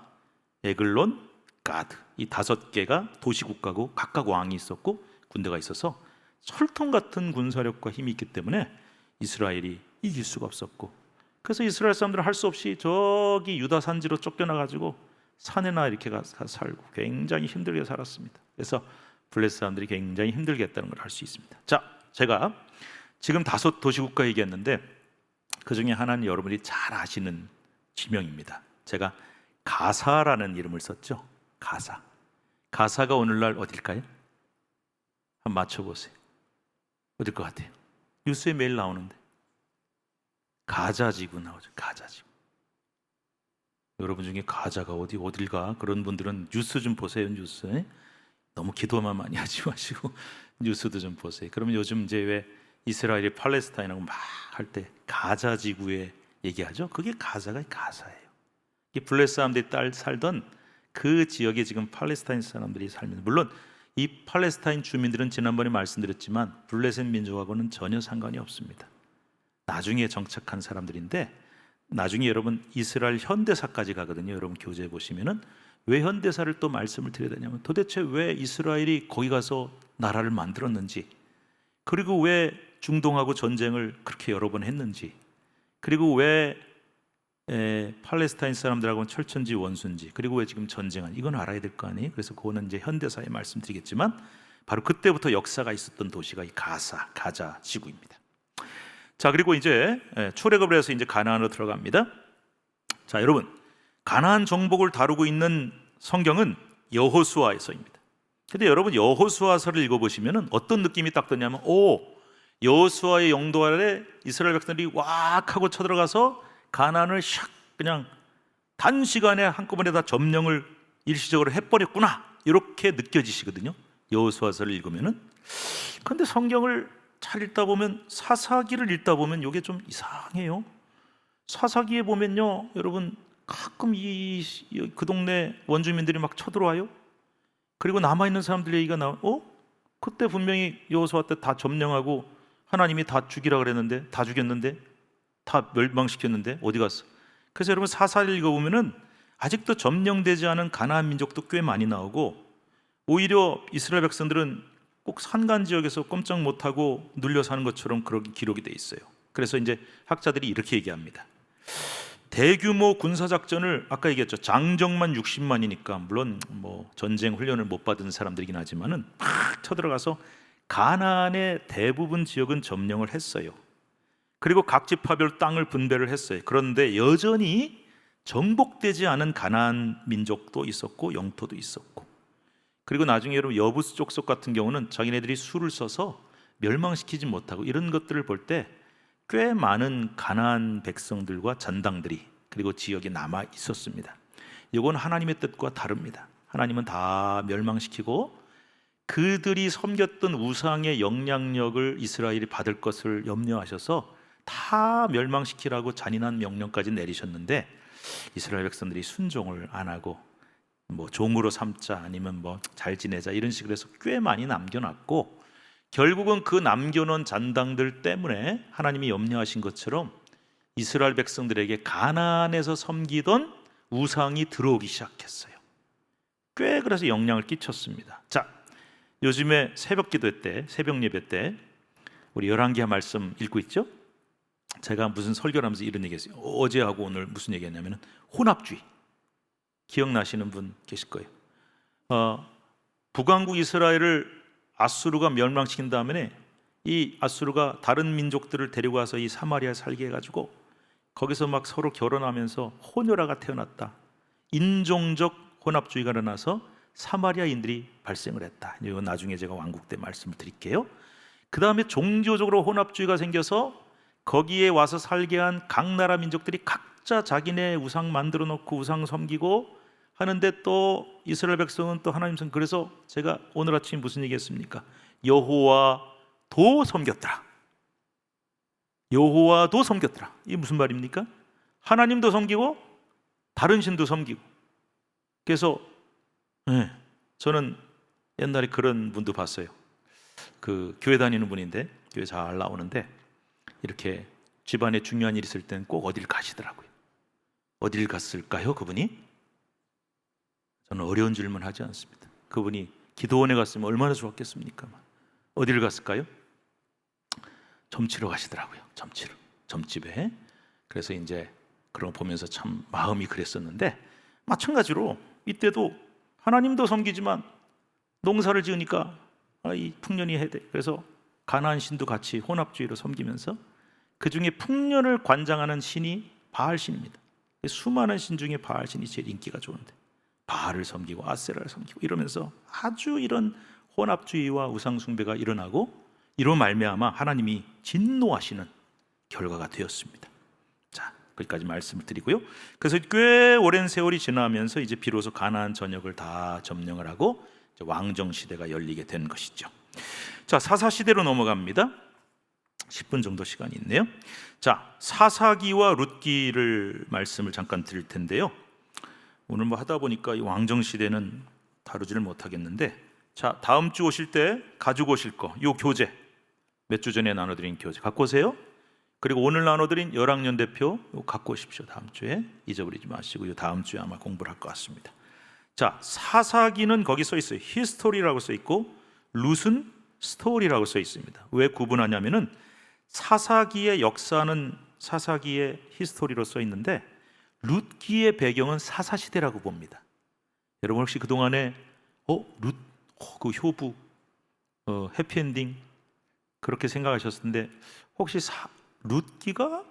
에글론, 가드, 이 5개가 도시국가고 각각 왕이 있었고 군대가 있어서 철통 같은 군사력과 힘이 있기 때문에 이스라엘이 이길 수가 없었고, 그래서 이스라엘 사람들은 할 수 없이 저기 유다 산지로 쫓겨나가지고 산에나 이렇게 가서 살고 굉장히 힘들게 살았습니다. 그래서 블레셋 사람들이 굉장히 힘들게 했다는 걸 알 수 있습니다. 자, 제가 지금 5 도시국가 얘기했는데 그 중에 하나는 여러분이 잘 아시는 지명입니다. 제가 가사라는 이름을 썼죠. 가사가 오늘날 어딜까요? 한번 맞춰보세요. 어딜 것 같아요? 뉴스에 매일 나오는데 가자지구 나오죠. 가자지구. 여러분 중에 가자가 어딜 가? 그런 분들은 뉴스 좀 보세요. 뉴스. 너무 기도만 많이 하지 마시고 뉴스도 좀 보세요. 그러면 요즘 이제 왜 이스라엘이 팔레스타인하고 막 할 때 가자 지구에 얘기하죠. 그게 가자가 가사예요. 이 블레 사람들이 살던 그 지역에 지금 팔레스타인 사람들이 살면, 물론 이 팔레스타인 주민들은 지난번에 말씀드렸지만 블레셋 민족하고는 전혀 상관이 없습니다. 나중에 정착한 사람들인데, 나중에 여러분 이스라엘 현대사까지 가거든요. 여러분 교재 보시면은 왜 현대사를 또 말씀을 드려야 되냐면, 도대체 왜 이스라엘이 거기 가서 나라를 만들었는지, 그리고 왜 중동하고 전쟁을 그렇게 여러 번 했는지, 그리고 왜 팔레스타인 사람들하고는 철천지 원수인지, 그리고 왜 지금 전쟁한, 이건 알아야 될 거 아니에요. 그래서 그거는 이제 현대사에 말씀드리겠지만, 바로 그때부터 역사가 있었던 도시가 이 가자 지구입니다. 자, 그리고 이제 출애굽을 해서 이제 가나안으로 들어갑니다. 자, 여러분, 가나안 정복을 다루고 있는 성경은 여호수아서입니다. 근데 여러분 여호수아서를 읽어보시면 어떤 느낌이 딱 드냐면, 여호수아의 영도 아래 이스라엘 백성들이 왁 하고 쳐들어가서 가나안을 샥 그냥 단시간에 한꺼번에 다 점령을 일시적으로 해버렸구나, 이렇게 느껴지시거든요, 여호수아서를 읽으면은. 그런데 성경을 잘 읽다 보면, 사사기를 읽다 보면 이게 좀 이상해요. 사사기에 보면요, 여러분 가끔 그 동네 원주민들이 막 쳐들어와요. 그리고 남아있는 사람들 얘기가 그때 분명히 여호수아 때 다 점령하고 하나님이 다 죽이라 그랬는데, 다 죽였는데, 다 멸망시켰는데 어디 갔어? 그래서 여러분 사사를 읽어보면은 아직도 점령되지 않은 가나안 민족도 꽤 많이 나오고, 오히려 이스라엘 백성들은 꼭 산간 지역에서 꼼짝 못하고 눌려 사는 것처럼 그렇게 기록이 돼 있어요. 그래서 이제 학자들이 이렇게 얘기합니다. 대규모 군사작전을, 아까 얘기했죠, 장정만 60만이니까 물론 뭐 전쟁 훈련을 못 받은 사람들이긴 하지만은 막 쳐들어가서 가나안의 대부분 지역은 점령을 했어요. 그리고 각 지파별 땅을 분배를 했어요. 그런데 여전히 정복되지 않은 가나안 민족도 있었고 영토도 있었고, 그리고 나중에 여러분 여부스 족속 같은 경우는 자기네들이 수를 써서 멸망시키지 못하고, 이런 것들을 볼 때 꽤 많은 가나안 백성들과 잔당들이 그리고 지역에 남아 있었습니다. 이건 하나님의 뜻과 다릅니다. 하나님은 다 멸망시키고 그들이 섬겼던 우상의 영향력을 이스라엘이 받을 것을 염려하셔서 다 멸망시키라고 잔인한 명령까지 내리셨는데, 이스라엘 백성들이 순종을 안 하고 뭐 종으로 삼자, 아니면 뭐 잘 지내자, 이런 식으로 해서 꽤 많이 남겨놨고, 결국은 그 남겨놓은 잔당들 때문에 하나님이 염려하신 것처럼 이스라엘 백성들에게 가나안에서 섬기던 우상이 들어오기 시작했어요. 꽤 그래서 영향을 끼쳤습니다. 자, 요즘에 새벽 기도 때, 새벽 예배 때 우리 열왕기하 말씀 읽고 있죠? 제가 무슨 설교를 하면서 이런 얘기했어요. 어제하고 오늘 무슨 얘기했냐면 혼합주의. 기억나시는 분 계실 거예요. 북왕국 이스라엘을 아수르가 멸망시킨 다음에 이 아수르가 다른 민족들을 데리고 와서 이 사마리아에 살게 해가지고 거기서 막 서로 결혼하면서 혼혈아가 태어났다. 인종적 혼합주의가 일어나서 사마리아인들이 발생을 했다. 이건 나중에 제가 왕국 때 말씀을 드릴게요. 그 다음에 종교적으로 혼합주의가 생겨서 거기에 와서 살게 한 각 나라 민족들이 각자 자기네 우상 만들어 놓고 우상 섬기고 하는데, 또 이스라엘 백성은 또 하나님 성, 그래서 제가 오늘 아침 무슨 얘기했습니까? 여호와도 섬겼더라. 여호와도 섬겼더라. 이게 무슨 말입니까? 하나님도 섬기고 다른 신도 섬기고. 그래서 저는 옛날에 그런 분도 봤어요. 그 교회 다니는 분인데, 교회 잘 나오는데 이렇게 집안에 중요한 일 있을 때는 꼭 어딜 가시더라고요. 어딜 갔을까요, 그분이? 저는 어려운 질문 하지 않습니다. 그분이 기도원에 갔으면 얼마나 좋았겠습니까? 어디를 갔을까요? 점치러 가시더라고요. 점집에. 그래서 이제 그런 거 보면서 참 마음이 그랬었는데, 마찬가지로 이때도 하나님도 섬기지만 농사를 지으니까 이 풍년이 해야 돼. 그래서 가나안 신도 같이 혼합주의로 섬기면서 그 중에 풍년을 관장하는 신이 바알신입니다. 수많은 신 중에 바알신이 제일 인기가 좋은데, 바알을 섬기고 아세라를 섬기고 이러면서 아주 이런 혼합주의와 우상숭배가 일어나고, 이로 말미암아 하나님이 진노하시는 결과가 되었습니다. 자, 거기까지 말씀을 드리고요. 그래서 꽤 오랜 세월이 지나면서 이제 비로소 가나안 전역을 다 점령을 하고 이제 왕정 시대가 열리게 된 것이죠. 자, 사사 시대로 넘어갑니다. 10분 정도 시간이 있네요. 자, 사사기와 룻기를 말씀을 잠깐 드릴 텐데요. 오늘 뭐 하다 보니까 이 왕정 시대는 다루지를 못하겠는데, 자, 다음 주 오실 때 가지고 오실 거, 요 교재 몇 주 전에 나눠드린 교재 갖고 오세요. 그리고 오늘 나눠드린 열학년 대표 요 갖고 오십시오. 다음 주에 잊어버리지 마시고 요 다음 주에 아마 공부를 할 것 같습니다. 자, 사사기는 거기 써 있어요. 히스토리라고 써 있고 룻은 스토리라고 써 있습니다. 왜 구분하냐면은 사사기의 역사는 사사기의 히스토리로 써 있는데 룻기의 배경은 사사시대라고 봅니다. 여러분 혹시 그동안에 룻, 그 효부, 해피엔딩 그렇게 생각하셨는데 혹시 룻기가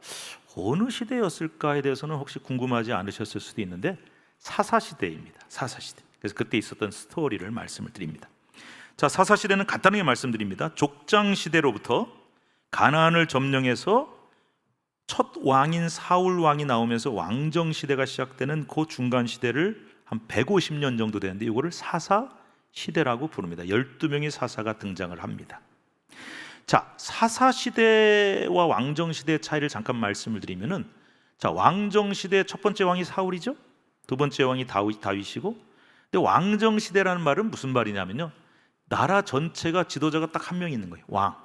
어느 시대였을까에 대해서는 혹시 궁금하지 않으셨을 수도 있는데 사사시대입니다. 사사시대. 그래서 그때 있었던 스토리를 말씀을 드립니다. 자, 사사시대는 간단하게 말씀드립니다. 족장시대로부터 가나안을 점령해서 첫 왕인 사울 왕이 나오면서 왕정 시대가 시작되는 그 중간 시대를 한 150년 정도 되는데 이거를 사사 시대라고 부릅니다. 12명의 사사가 등장을 합니다. 자, 사사 시대와 왕정 시대의 차이를 잠깐 말씀을 드리면은, 자, 왕정 시대 첫 번째 왕이 사울이죠. 두 번째 왕이 다윗이고, 근데 왕정 시대라는 말은 무슨 말이냐면요, 나라 전체가 지도자가 딱 한 명 있는 거예요. 왕.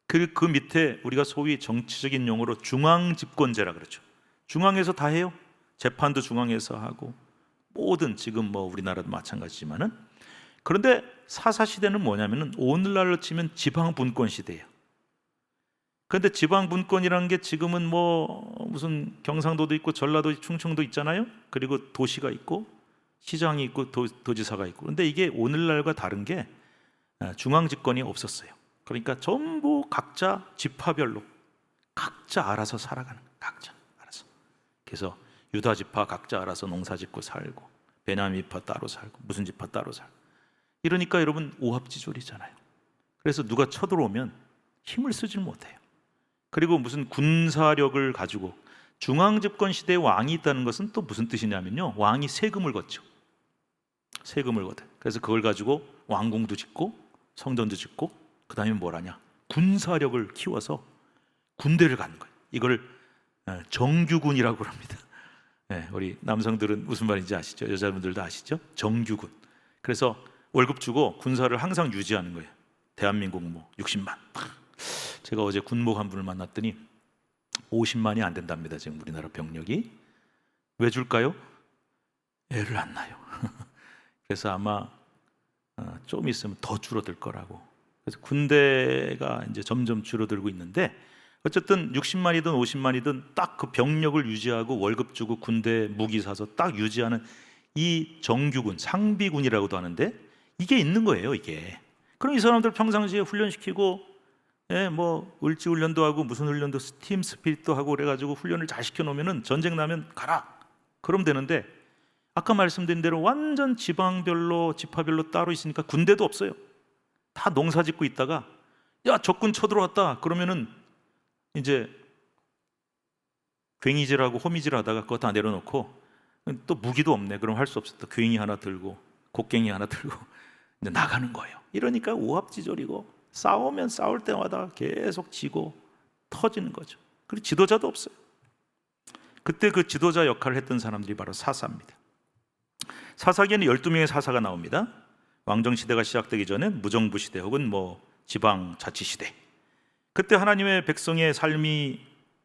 그리고 그 밑에 우리가 소위 정치적인 용어로 중앙 집권제라 그러죠. 중앙에서 다 해요. 재판도 중앙에서 하고 모든, 지금 뭐 우리나라도 마찬가지지만은, 그런데 사사 시대는 뭐냐면은 오늘날로 치면 지방 분권 시대예요. 그런데 지방 분권이라는 게 지금은 뭐 무슨 경상도도 있고 전라도, 충청도 있잖아요. 그리고 도시가 있고 시장이 있고 도지사가 있고. 그런데 이게 오늘날과 다른 게 중앙 집권이 없었어요. 그러니까 전부 각자 지파별로 각자 알아서 살아가는 거예요. 각자 알아서. 그래서 유다 지파 각자 알아서 농사 짓고 살고, 베냐민 지파 따로 살고, 무슨 지파 따로 살고. 이러니까 여러분 오합지졸이잖아요. 그래서 누가 쳐들어오면 힘을 쓰질 못해요. 그리고 무슨 군사력을 가지고, 중앙 집권 시대에 왕이 있다는 것은 또 무슨 뜻이냐면요, 왕이 세금을 걷죠. 세금을 걷어요. 그래서 그걸 가지고 왕궁도 짓고 성전도 짓고, 그 다음에 뭘 하냐, 군사력을 키워서 군대를 갖는 거예요. 이걸 정규군이라고 합니다. 우리 남성들은 무슨 말인지 아시죠? 여자분들도 아시죠? 정규군. 그래서 월급 주고 군사를 항상 유지하는 거예요. 대한민국 뭐 60만. 제가 어제 군목 한 분을 만났더니 50만이 안 된답니다. 지금 우리나라 병력이. 왜 줄까요? 애를 안 낳아요. 그래서 아마 좀 있으면 더 줄어들 거라고. 그래서 군대가 이제 점점 줄어들고 있는데, 어쨌든 60만이든 50만이든 딱 그 병력을 유지하고 월급 주고 군대 무기 사서 딱 유지하는 이 정규군, 상비군이라고도 하는데 이게 있는 거예요, 이게. 그럼 이 사람들 평상시에 훈련시키고, 뭐 을지 훈련도 하고 무슨 훈련도, 팀 스피릿도 하고 그래가지고 훈련을 잘 시켜놓으면은 전쟁 나면 가라. 그럼 되는데, 아까 말씀드린 대로 완전 지방별로 지파별로 따로 있으니까 군대도 없어요. 다 농사 짓고 있다가 야, 적군 쳐들어왔다 그러면은 이제 괭이질하고 호미질 하다가 그거 다 내려놓고, 또 무기도 없네. 그럼 할 수 없었다. 괭이 하나 들고 곡괭이 하나 들고 이제 나가는 거예요. 이러니까 오합지졸이고, 싸우면 싸울 때마다 계속 지고 터지는 거죠. 그리고 지도자도 없어요. 그때 그 지도자 역할을 했던 사람들이 바로 사사입니다. 사사기에는 12명의 사사가 나옵니다. 왕정시대가 시작되기 전에 무정부 시대 혹은 뭐 지방자치시대, 그때 하나님의 백성의 삶이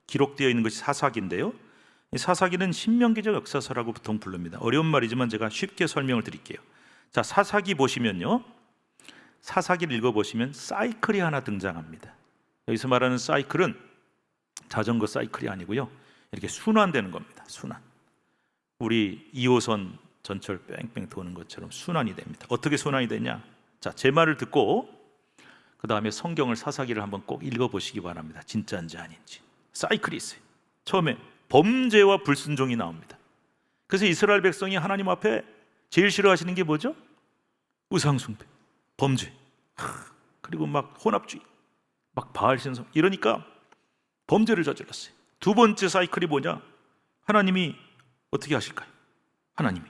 기록되어 있는 것이 사사기인데요, 이 사사기는 신명기적 역사서라고 보통 부릅니다. 어려운 말이지만 제가 쉽게 설명을 드릴게요. 자, 사사기 보시면요, 사사기를 읽어보시면 사이클이 하나 등장합니다. 여기서 말하는 사이클은 자전거 사이클이 아니고요, 이렇게 순환되는 겁니다. 순환. 우리 2호선 전철 뺑뺑 도는 것처럼 순환이 됩니다. 어떻게 순환이 되냐? 자, 제 말을 듣고 그 다음에 성경을, 사사기를 한번 꼭 읽어보시기 바랍니다. 진짜인지 아닌지. 사이클이 있어요. 처음에 범죄와 불순종이 나옵니다. 그래서 이스라엘 백성이 하나님 앞에 제일 싫어하시는 게 뭐죠? 우상숭배, 범죄, 그리고 막 혼합주의, 막 바알 신성, 이러니까 범죄를 저질렀어요. 두 번째 사이클이 뭐냐? 하나님이 어떻게 하실까요? 하나님이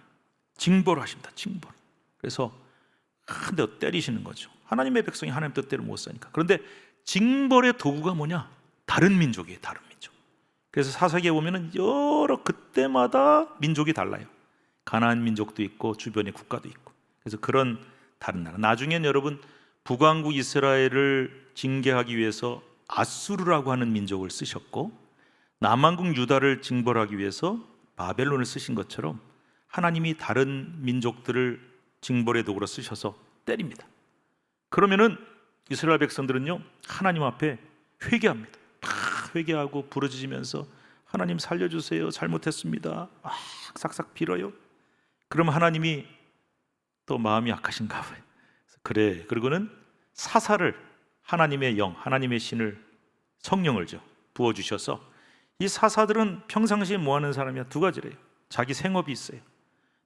징벌을 하십니다. 징벌. 그래서 한 대 때리시는 거죠. 하나님의 백성이 하나님 뜻대로 못 사니까. 그런데 징벌의 도구가 뭐냐? 다른 민족이에요. 다른 민족. 그래서 사사기에 보면은 여러 그때마다 민족이 달라요. 가나안 민족도 있고 주변의 국가도 있고. 그래서 그런 다른 나라. 나중엔 여러분 북왕국 이스라엘을 징계하기 위해서 아수르라고 하는 민족을 쓰셨고, 남왕국 유다를 징벌하기 위해서 바벨론을 쓰신 것처럼 하나님이 다른 민족들을 징벌의 도구로 쓰셔서 때립니다. 그러면은 이스라엘 백성들은요, 하나님 앞에 회개합니다. 다 회개하고 부르짖으면서 하나님 살려주세요, 잘못했습니다, 싹싹 빌어요. 그럼 하나님이 또 마음이 약하신가 봐요. 그래, 그리고는 사사를, 하나님의 영, 하나님의 신을, 성령을 부어주셔서, 이 사사들은 평상시에 뭐 하는 사람이야? 두 가지래요. 자기 생업이 있어요.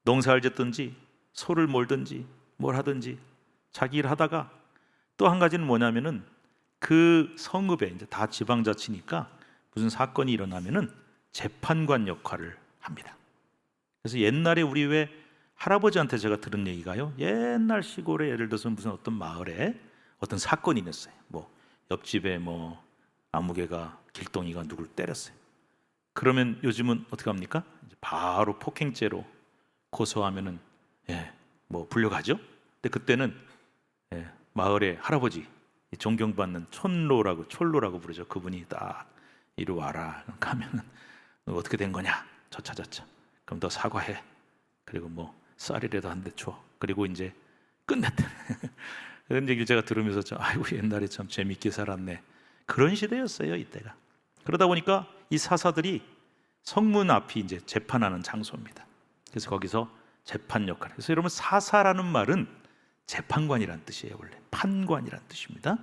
농사를 짓든지 소를 몰든지 뭘 하든지 자기 일 하다가, 또 한 가지는 뭐냐면은 그 성읍에 이제 다 지방자치니까 무슨 사건이 일어나면은 재판관 역할을 합니다. 그래서 옛날에 우리 왜 할아버지한테 제가 들은 얘기가요, 옛날 시골에 예를 들어서 무슨 어떤 마을에 어떤 사건이 있었어요. 뭐 옆집에 뭐 아무개가, 길동이가 누굴 때렸어요. 그러면 요즘은 어떻게 합니까? 이제 바로 폭행죄로 고소하면은 뭐 불려가죠. 근데 그때는 마을의 할아버지, 존경받는 촐로라고 부르죠. 그분이 딱 이리 와라. 가면은 너 어떻게 된 거냐? 저차. 그럼 너 사과해. 그리고 뭐 쌀이라도 한 대 줘. 그리고 이제 끝냈대. 그런 얘기를 제가 들으면서 아이고 옛날에 참 재밌게 살았네. 그런 시대였어요, 이때가. 그러다 보니까 이 사사들이 성문 앞이 이제 재판하는 장소입니다. 그래서 거기서 재판 역할. 그래서 여러분, 사사라는 말은 재판관이란 뜻이에요. 원래 판관이란 뜻입니다.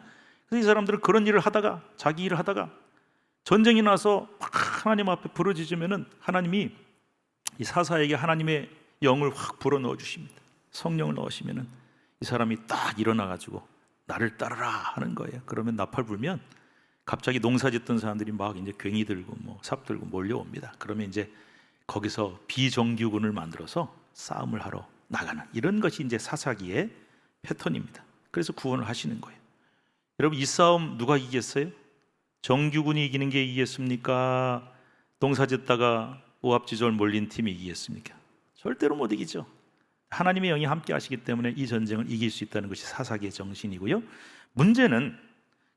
그래서 이 사람들은 그런 일을 하다가, 자기 일을 하다가 전쟁이 나서 하나님 앞에 부르짖으면은 하나님이 이 사사에게 하나님의 영을 확 불어넣어 주십니다. 성령을 넣으시면은 이 사람이 딱 일어나 가지고 나를 따르라 하는 거예요. 그러면 나팔 불면 갑자기 농사 짓던 사람들이 막 이제 괭이 들고 뭐 삽 들고 몰려옵니다. 그러면 이제 거기서 비정규군을 만들어서 싸움을 하러 나가는, 이런 것이 이제 사사기의 패턴입니다. 그래서 구원을 하시는 거예요. 여러분, 이 싸움 누가 이기겠어요? 정규군이 이기는 게 이기겠습니까? 농사 짓다가 오합지졸 몰린 팀이 이기겠습니까? 절대로 못 이기죠. 하나님의 영이 함께 하시기 때문에 이 전쟁을 이길 수 있다는 것이 사사기의 정신이고요. 문제는,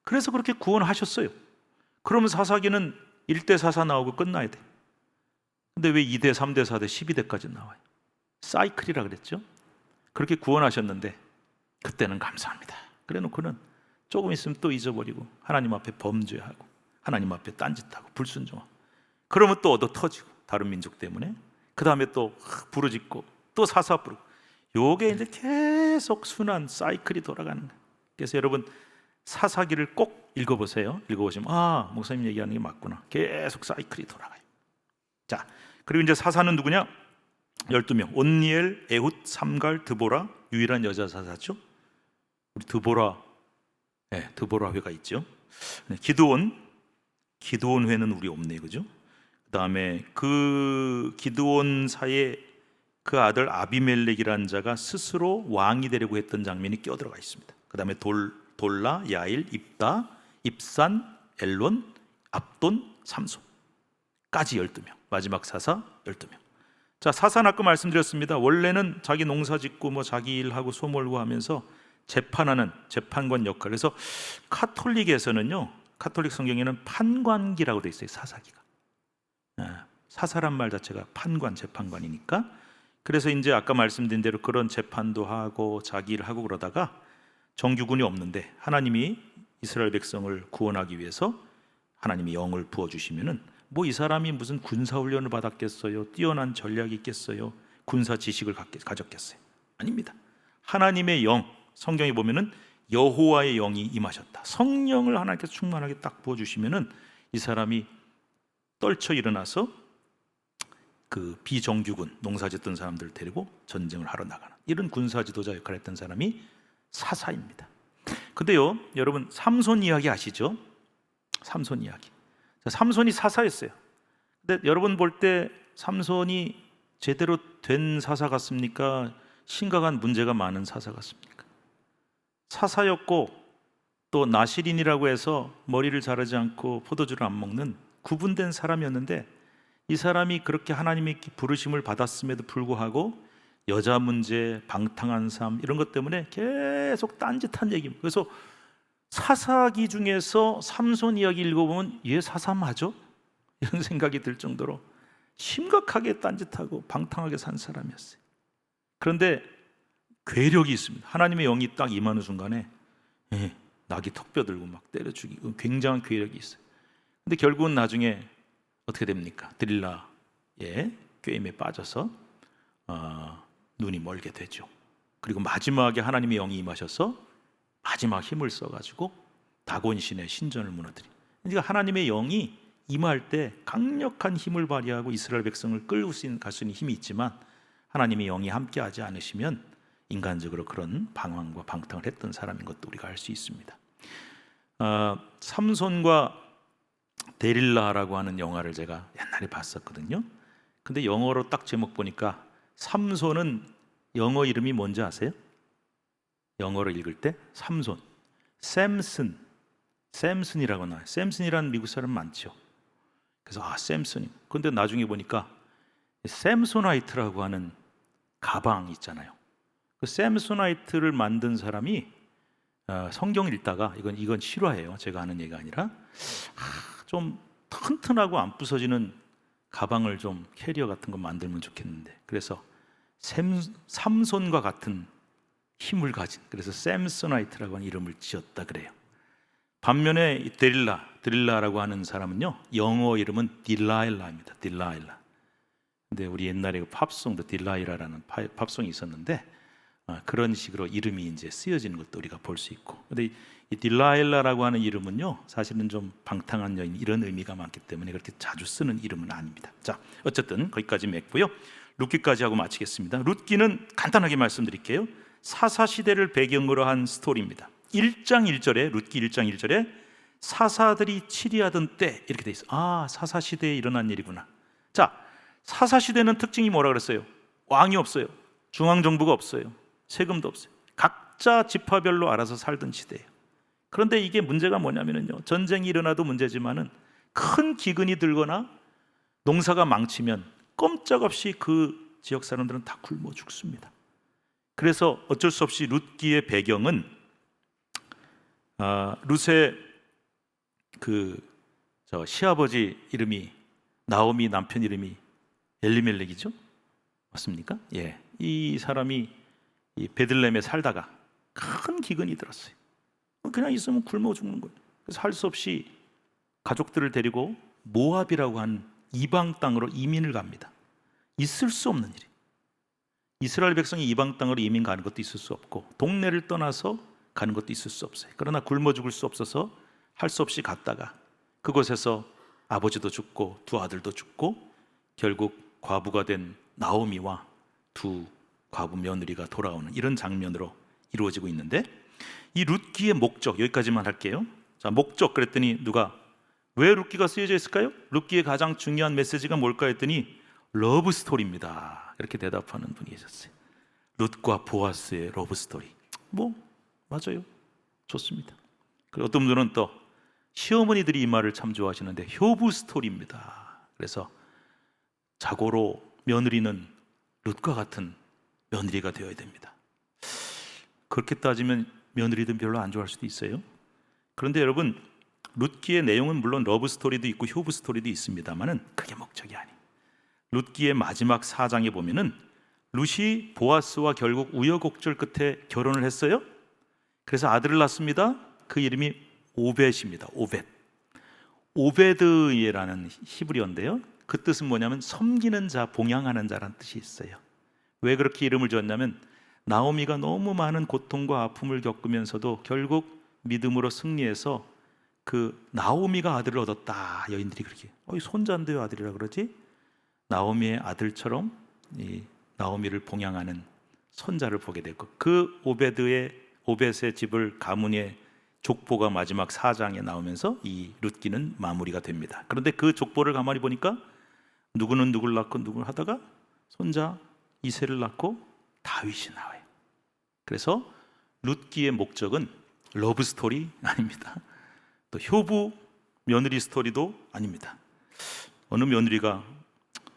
그래서 그렇게 구원하셨어요. 그러면 사사기는 1대 4사 나오고 끝나야 돼. 근데 왜 2대 3대 4대 12대까지 나와요? 사이클이라 그랬죠. 그렇게 구원하셨는데 그때는 감사합니다. 그래 놓고는 조금 있으면 또 잊어버리고 하나님 앞에 범죄하고 하나님 앞에 딴짓하고 불순종하고, 그러면 또 얻어 터지고 다른 민족 때문에, 그 다음에 또 부르짖고 또 사사 부르고, 요게 이제 계속 순환 사이클이 돌아가는 거예요. 그래서 여러분, 사사기를 꼭 읽어보세요. 읽어보시면 목사님 얘기하는 게 맞구나. 계속 사이클이 돌아가요. 자, 그리고 이제 사사는 누구냐? 12명. 온니엘, 에훗, 삼갈, 드보라. 유일한 여자 사사죠. 우리 드보라 회가 있죠. 기드온 회는 우리 없네, 그죠? 그 다음에 그 기드온 사이에 그 아들 아비멜렉이라는 자가 스스로 왕이 되려고 했던 장면이 끼어들어가 있습니다. 그 다음에 돌라, 야일, 입다, 입산, 엘론, 압돈, 삼손까지 12명. 마지막 사사 12명. 자, 사사는 아까 말씀드렸습니다. 원래는 자기 농사 짓고 뭐 자기 일하고 소 몰고 하면서 재판하는 재판관 역할. 그래서 카톨릭에서는요, 카톨릭 성경에는 판관기라고 돼 있어요. 사사기가. 사사란 말 자체가 판관, 재판관이니까. 그래서 이제 아까 말씀드린 대로 그런 재판도 하고 자기 일을 하고 그러다가 정규군이 없는데 하나님이 이스라엘 백성을 구원하기 위해서 하나님이 영을 부어주시면은, 뭐 이 사람이 무슨 군사훈련을 받았겠어요? 뛰어난 전략이 있겠어요? 군사 지식을 가졌겠어요? 아닙니다. 하나님의 영, 성경에 보면은 여호와의 영이 임하셨다. 성령을 하나님께서 충만하게 딱 부어주시면은 이 사람이 떨쳐 일어나서 그 비정규군, 농사 짓던 사람들을 데리고 전쟁을 하러 나가는, 이런 군사 지도자 역할을 했던 사람이 사사입니다. 근데요, 여러분, 삼손 이야기 아시죠? 삼손 이야기. 삼손이 사사였어요. 근데 여러분 볼 때 삼손이 제대로 된 사사 같습니까? 심각한 문제가 많은 사사 같습니까? 사사였고 또 나시린이라고 해서 머리를 자르지 않고 포도주를 안 먹는 구분된 사람이었는데, 이 사람이 그렇게 하나님의 부르심을 받았음에도 불구하고 여자 문제, 방탕한 삶 이런 것 때문에 계속 딴짓한 얘기입니다. 그래서 사사기 중에서 삼손 이야기 읽어보면 얘 사사 맞아? 이런 생각이 들 정도로 심각하게 딴짓하고 방탕하게 산 사람이었어요. 그런데 괴력이 있습니다. 하나님의 영이 딱 임하는 순간에 낙이 턱뼈 들고 막 때려 죽이고 굉장한 괴력이 있어요. 근데 결국은 나중에 어떻게 됩니까? 드릴라의 꾀임에 빠져서 눈이 멀게 되죠. 그리고 마지막에 하나님의 영이 임하셔서 마지막 힘을 써가지고 다곤신의 신전을 무너뜨린. 그러니까 하나님의 영이 임할 때 강력한 힘을 발휘하고 이스라엘 백성을 끌고 갈 수 있는 힘이 있지만, 하나님의 영이 함께하지 않으시면 인간적으로 그런 방황과 방탕을 했던 사람인 것도 우리가 알 수 있습니다. 삼손과 데릴라라고 하는 영화를 제가 옛날에 봤었거든요. 근데 영어로 딱 제목 보니까 삼손은 영어 이름이 뭔지 아세요? 영어로 읽을 때 삼손, 샘슨이라고 나와요. 샘슨이라는 미국 사람 많죠. 그래서 샘슨. 근데 나중에 보니까 샘소나이트라고 하는 가방 있잖아요. 그 샘소나이트를 만든 사람이 성경 읽다가 이건 실화예요. 제가 하는 얘기가 아니라 좀 튼튼하고 안 부서지는 가방을 좀 캐리어 같은 거 만들면 좋겠는데, 그래서 삼손과 같은 힘을 가진, 그래서 샘소나이트라고 하는 이름을 지었다 그래요. 반면에 이 데릴라라고 하는 사람은요, 영어 이름은 딜라일라입니다. 딜라일라. 근데 우리 옛날에 그 팝송도 딜라이라라는 팝송이 있었는데 그런 식으로 이름이 이제 쓰여지는 것도 우리가 볼 수 있고. 근데 이 딜라일라라고 하는 이름은요, 사실은 좀 방탕한 여인 이런 의미가 많기 때문에 그렇게 자주 쓰는 이름은 아닙니다. 자, 어쨌든 거기까지 맺고요. 룻기까지 하고 마치겠습니다. 룻기는 간단하게 말씀드릴게요. 사사 시대를 배경으로 한 스토리입니다. 1장 1절에 룻기 1장 1절에 사사들이 치리하던 때 이렇게 돼 있어. 사사 시대에 일어난 일이구나. 자, 사사 시대는 특징이 뭐라 그랬어요? 왕이 없어요. 중앙 정부가 없어요. 세금도 없어요. 각자 지파별로 알아서 살던 시대예요. 그런데 이게 문제가 뭐냐면요, 전쟁이 일어나도 문제지만은 큰 기근이 들거나 농사가 망치면 꼼짝없이 그 지역 사람들은 다 굶어 죽습니다. 그래서 어쩔 수 없이 룻기의 배경은 룻의 시아버지 이름이, 나오미 남편 이름이 엘리멜렉이죠? 맞습니까? 예, 이 사람이 이 베들레헴에 살다가 큰 기근이 들었어요. 그냥 있으면 굶어 죽는 거예요. 그래서 할 수 없이 가족들을 데리고 모압이라고 하는 이방 땅으로 이민을 갑니다. 있을 수 없는 일이. 이스라엘 백성이 이방 땅으로 이민 가는 것도 있을 수 없고, 동네를 떠나서 가는 것도 있을 수 없어요. 그러나 굶어 죽을 수 없어서 할 수 없이 갔다가 그곳에서 아버지도 죽고 두 아들도 죽고 결국 과부가 된 나오미와 두 과부 며느리가 돌아오는 이런 장면으로 이루어지고 있는데, 이 룻기의 목적, 여기까지만 할게요. 자, 목적 그랬더니 누가 왜 룻기가 쓰여져 있을까요? 룻기의 가장 중요한 메시지가 뭘까 했더니 러브 스토리입니다. 이렇게 대답하는 분이 계셨어요. 룻과 보아스의 러브 스토리. 맞아요. 좋습니다. 그리고 어떤 분들은 또 시어머니들이 이 말을 참 좋아하시는데 효부 스토리입니다. 그래서 자고로 며느리는 룻과 같은 며느리가 되어야 됩니다. 그렇게 따지면 며느리든 별로 안 좋아할 수도 있어요. 그런데 여러분, 룻기의 내용은 물론 러브 스토리도 있고 효부 스토리도 있습니다만은 그게 목적이 아니에요. 룻기의 마지막 4장에 보면은 룻이 보아스와 결국 우여곡절 끝에 결혼을 했어요. 그래서 아들을 낳습니다. 그 이름이 오벳입니다. 오베드이라는 히브리어인데요, 그 뜻은 뭐냐면 섬기는 자, 봉양하는 자라는 뜻이 있어요. 왜 그렇게 이름을 지었냐면 나오미가 너무 많은 고통과 아픔을 겪으면서도 결국 믿음으로 승리해서 그 나오미가 아들을 얻었다. 여인들이 그렇게 손자인데 왜 아들이라 그러지? 나오미의 아들처럼 이 나오미를 봉양하는 손자를 보게 되고, 그 오벳의 집을 가문의 족보가 마지막 4장에 나오면서 이 룻기는 마무리가 됩니다. 그런데 그 족보를 가만히 보니까 누구는 누굴 낳고 누굴 하다가 손자 이세를 낳고 다윗이 나와요. 그래서 룻기의 목적은 러브 스토리 아닙니다. 또 효부 며느리 스토리도 아닙니다. 어느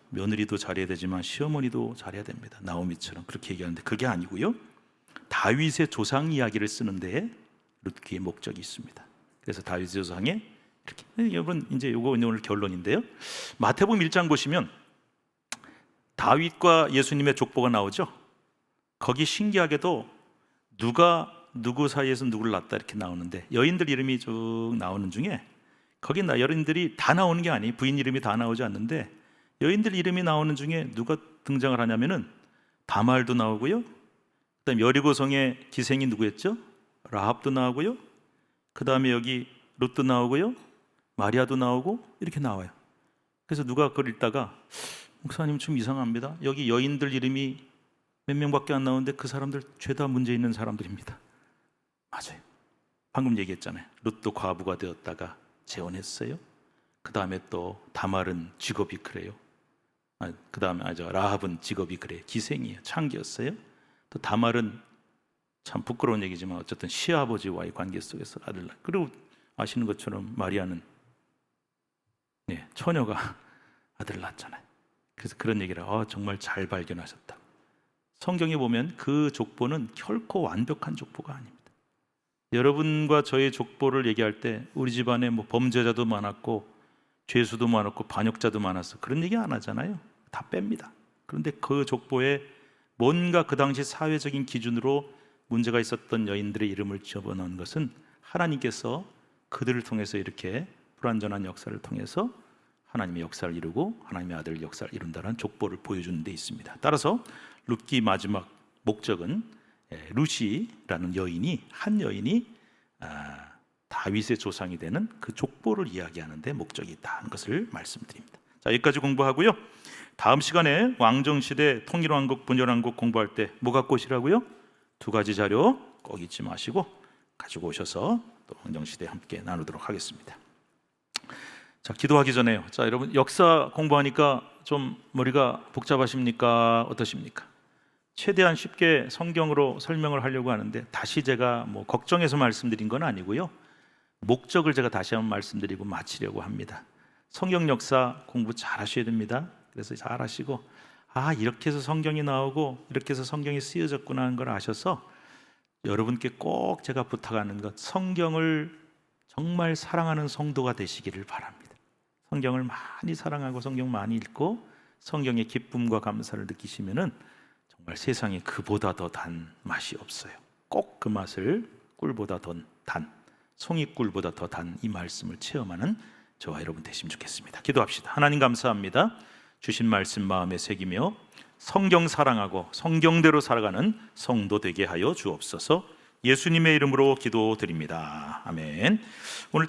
며느리도 잘해야 되지만 시어머니도 잘해야 됩니다. 나오미처럼 그렇게 얘기하는데 그게 아니고요. 다윗의 조상 이야기를 쓰는 데에 룻기의 목적이 있습니다. 그래서 다윗의 조상에 이렇게 여러분 이제 요거 오늘 결론인데요. 마태복음 1장 보시면 다윗과 예수님의 족보가 나오죠. 거기 신기하게도 누가 누구 사이에서 누구를 낳았다 이렇게 나오는데 여인들 이름이 쭉 나오는 중에 거기 여인들이 다 나오는 게 아니 부인 이름이 다 나오지 않는데 여인들 이름이 나오는 중에 누가 등장을 하냐면은 다말도 나오고요. 그다음 여리고성의 기생이 누구였죠? 라합도 나오고요. 그다음에 여기 룻도 나오고요. 마리아도 나오고 이렇게 나와요. 그래서 누가 그걸 읽다가 목사님 좀 이상합니다. 여기 여인들 이름이 몇 명밖에 안 나오는데 그 사람들 죄다 문제 있는 사람들입니다. 맞아요. 방금 얘기했잖아요. 룻도 과부가 되었다가 재혼했어요. 그 다음에 또 다말은 직업이 그래요. 그 다음에 라합은 직업이 그래요. 기생이에요. 창기였어요. 또 다말은 참 부끄러운 얘기지만 어쨌든 시아버지와의 관계 속에서 아들 낳고 그리고 아시는 것처럼 마리아는 처녀가 아들 낳았잖아요. 그래서 그런 얘기를 정말 잘 발견하셨다. 성경에 보면 그 족보는 결코 완벽한 족보가 아닙니다. 여러분과 저의 족보를 얘기할 때 우리 집안에 뭐 범죄자도 많았고 죄수도 많았고 반역자도 많았어 그런 얘기 안 하잖아요. 다 뺍니다. 그런데 그 족보에 뭔가 그 당시 사회적인 기준으로 문제가 있었던 여인들의 이름을 집어넣은 것은 하나님께서 그들을 통해서 이렇게 불완전한 역사를 통해서 하나님의 역사를 이루고 하나님의 아들 역사를 이룬다는 족보를 보여주는 데 있습니다. 따라서 룻기 마지막 목적은 룻이라는 한 여인이 다윗의 조상이 되는 그 족보를 이야기하는 데 목적이 있다는 것을 말씀드립니다. 자, 여기까지 공부하고요. 다음 시간에 왕정시대 통일왕국 분열왕국 공부할 때 뭐 갖고 오시라고요? 2가지 자료 꼭 잊지 마시고 가지고 오셔서 또 왕정시대 함께 나누도록 하겠습니다. 자, 기도하기 전에요. 자, 여러분 역사 공부하니까 좀 머리가 복잡하십니까? 어떠십니까? 최대한 쉽게 성경으로 설명을 하려고 하는데 다시 제가 뭐 걱정해서 말씀드린 건 아니고요. 목적을 제가 다시 한번 말씀드리고 마치려고 합니다. 성경 역사 공부 잘 하셔야 됩니다. 그래서 잘 하시고 이렇게 해서 성경이 나오고 이렇게 해서 성경이 쓰여졌구나 하는 걸 아셔서 여러분께 꼭 제가 부탁하는 것 성경을 정말 사랑하는 성도가 되시기를 바랍니다. 성경을 많이 사랑하고 성경 많이 읽고 성경의 기쁨과 감사를 느끼시면은 정말 세상에 그보다 더 단 맛이 없어요. 꼭 그 맛을 꿀보다 더 단, 송이꿀보다 더 단 이 말씀을 체험하는 저와 여러분 되시면 좋겠습니다. 기도합시다. 하나님 감사합니다. 주신 말씀 마음에 새기며 성경 사랑하고 성경대로 살아가는 성도 되게 하여 주옵소서. 예수님의 이름으로 기도드립니다. 아멘. 오늘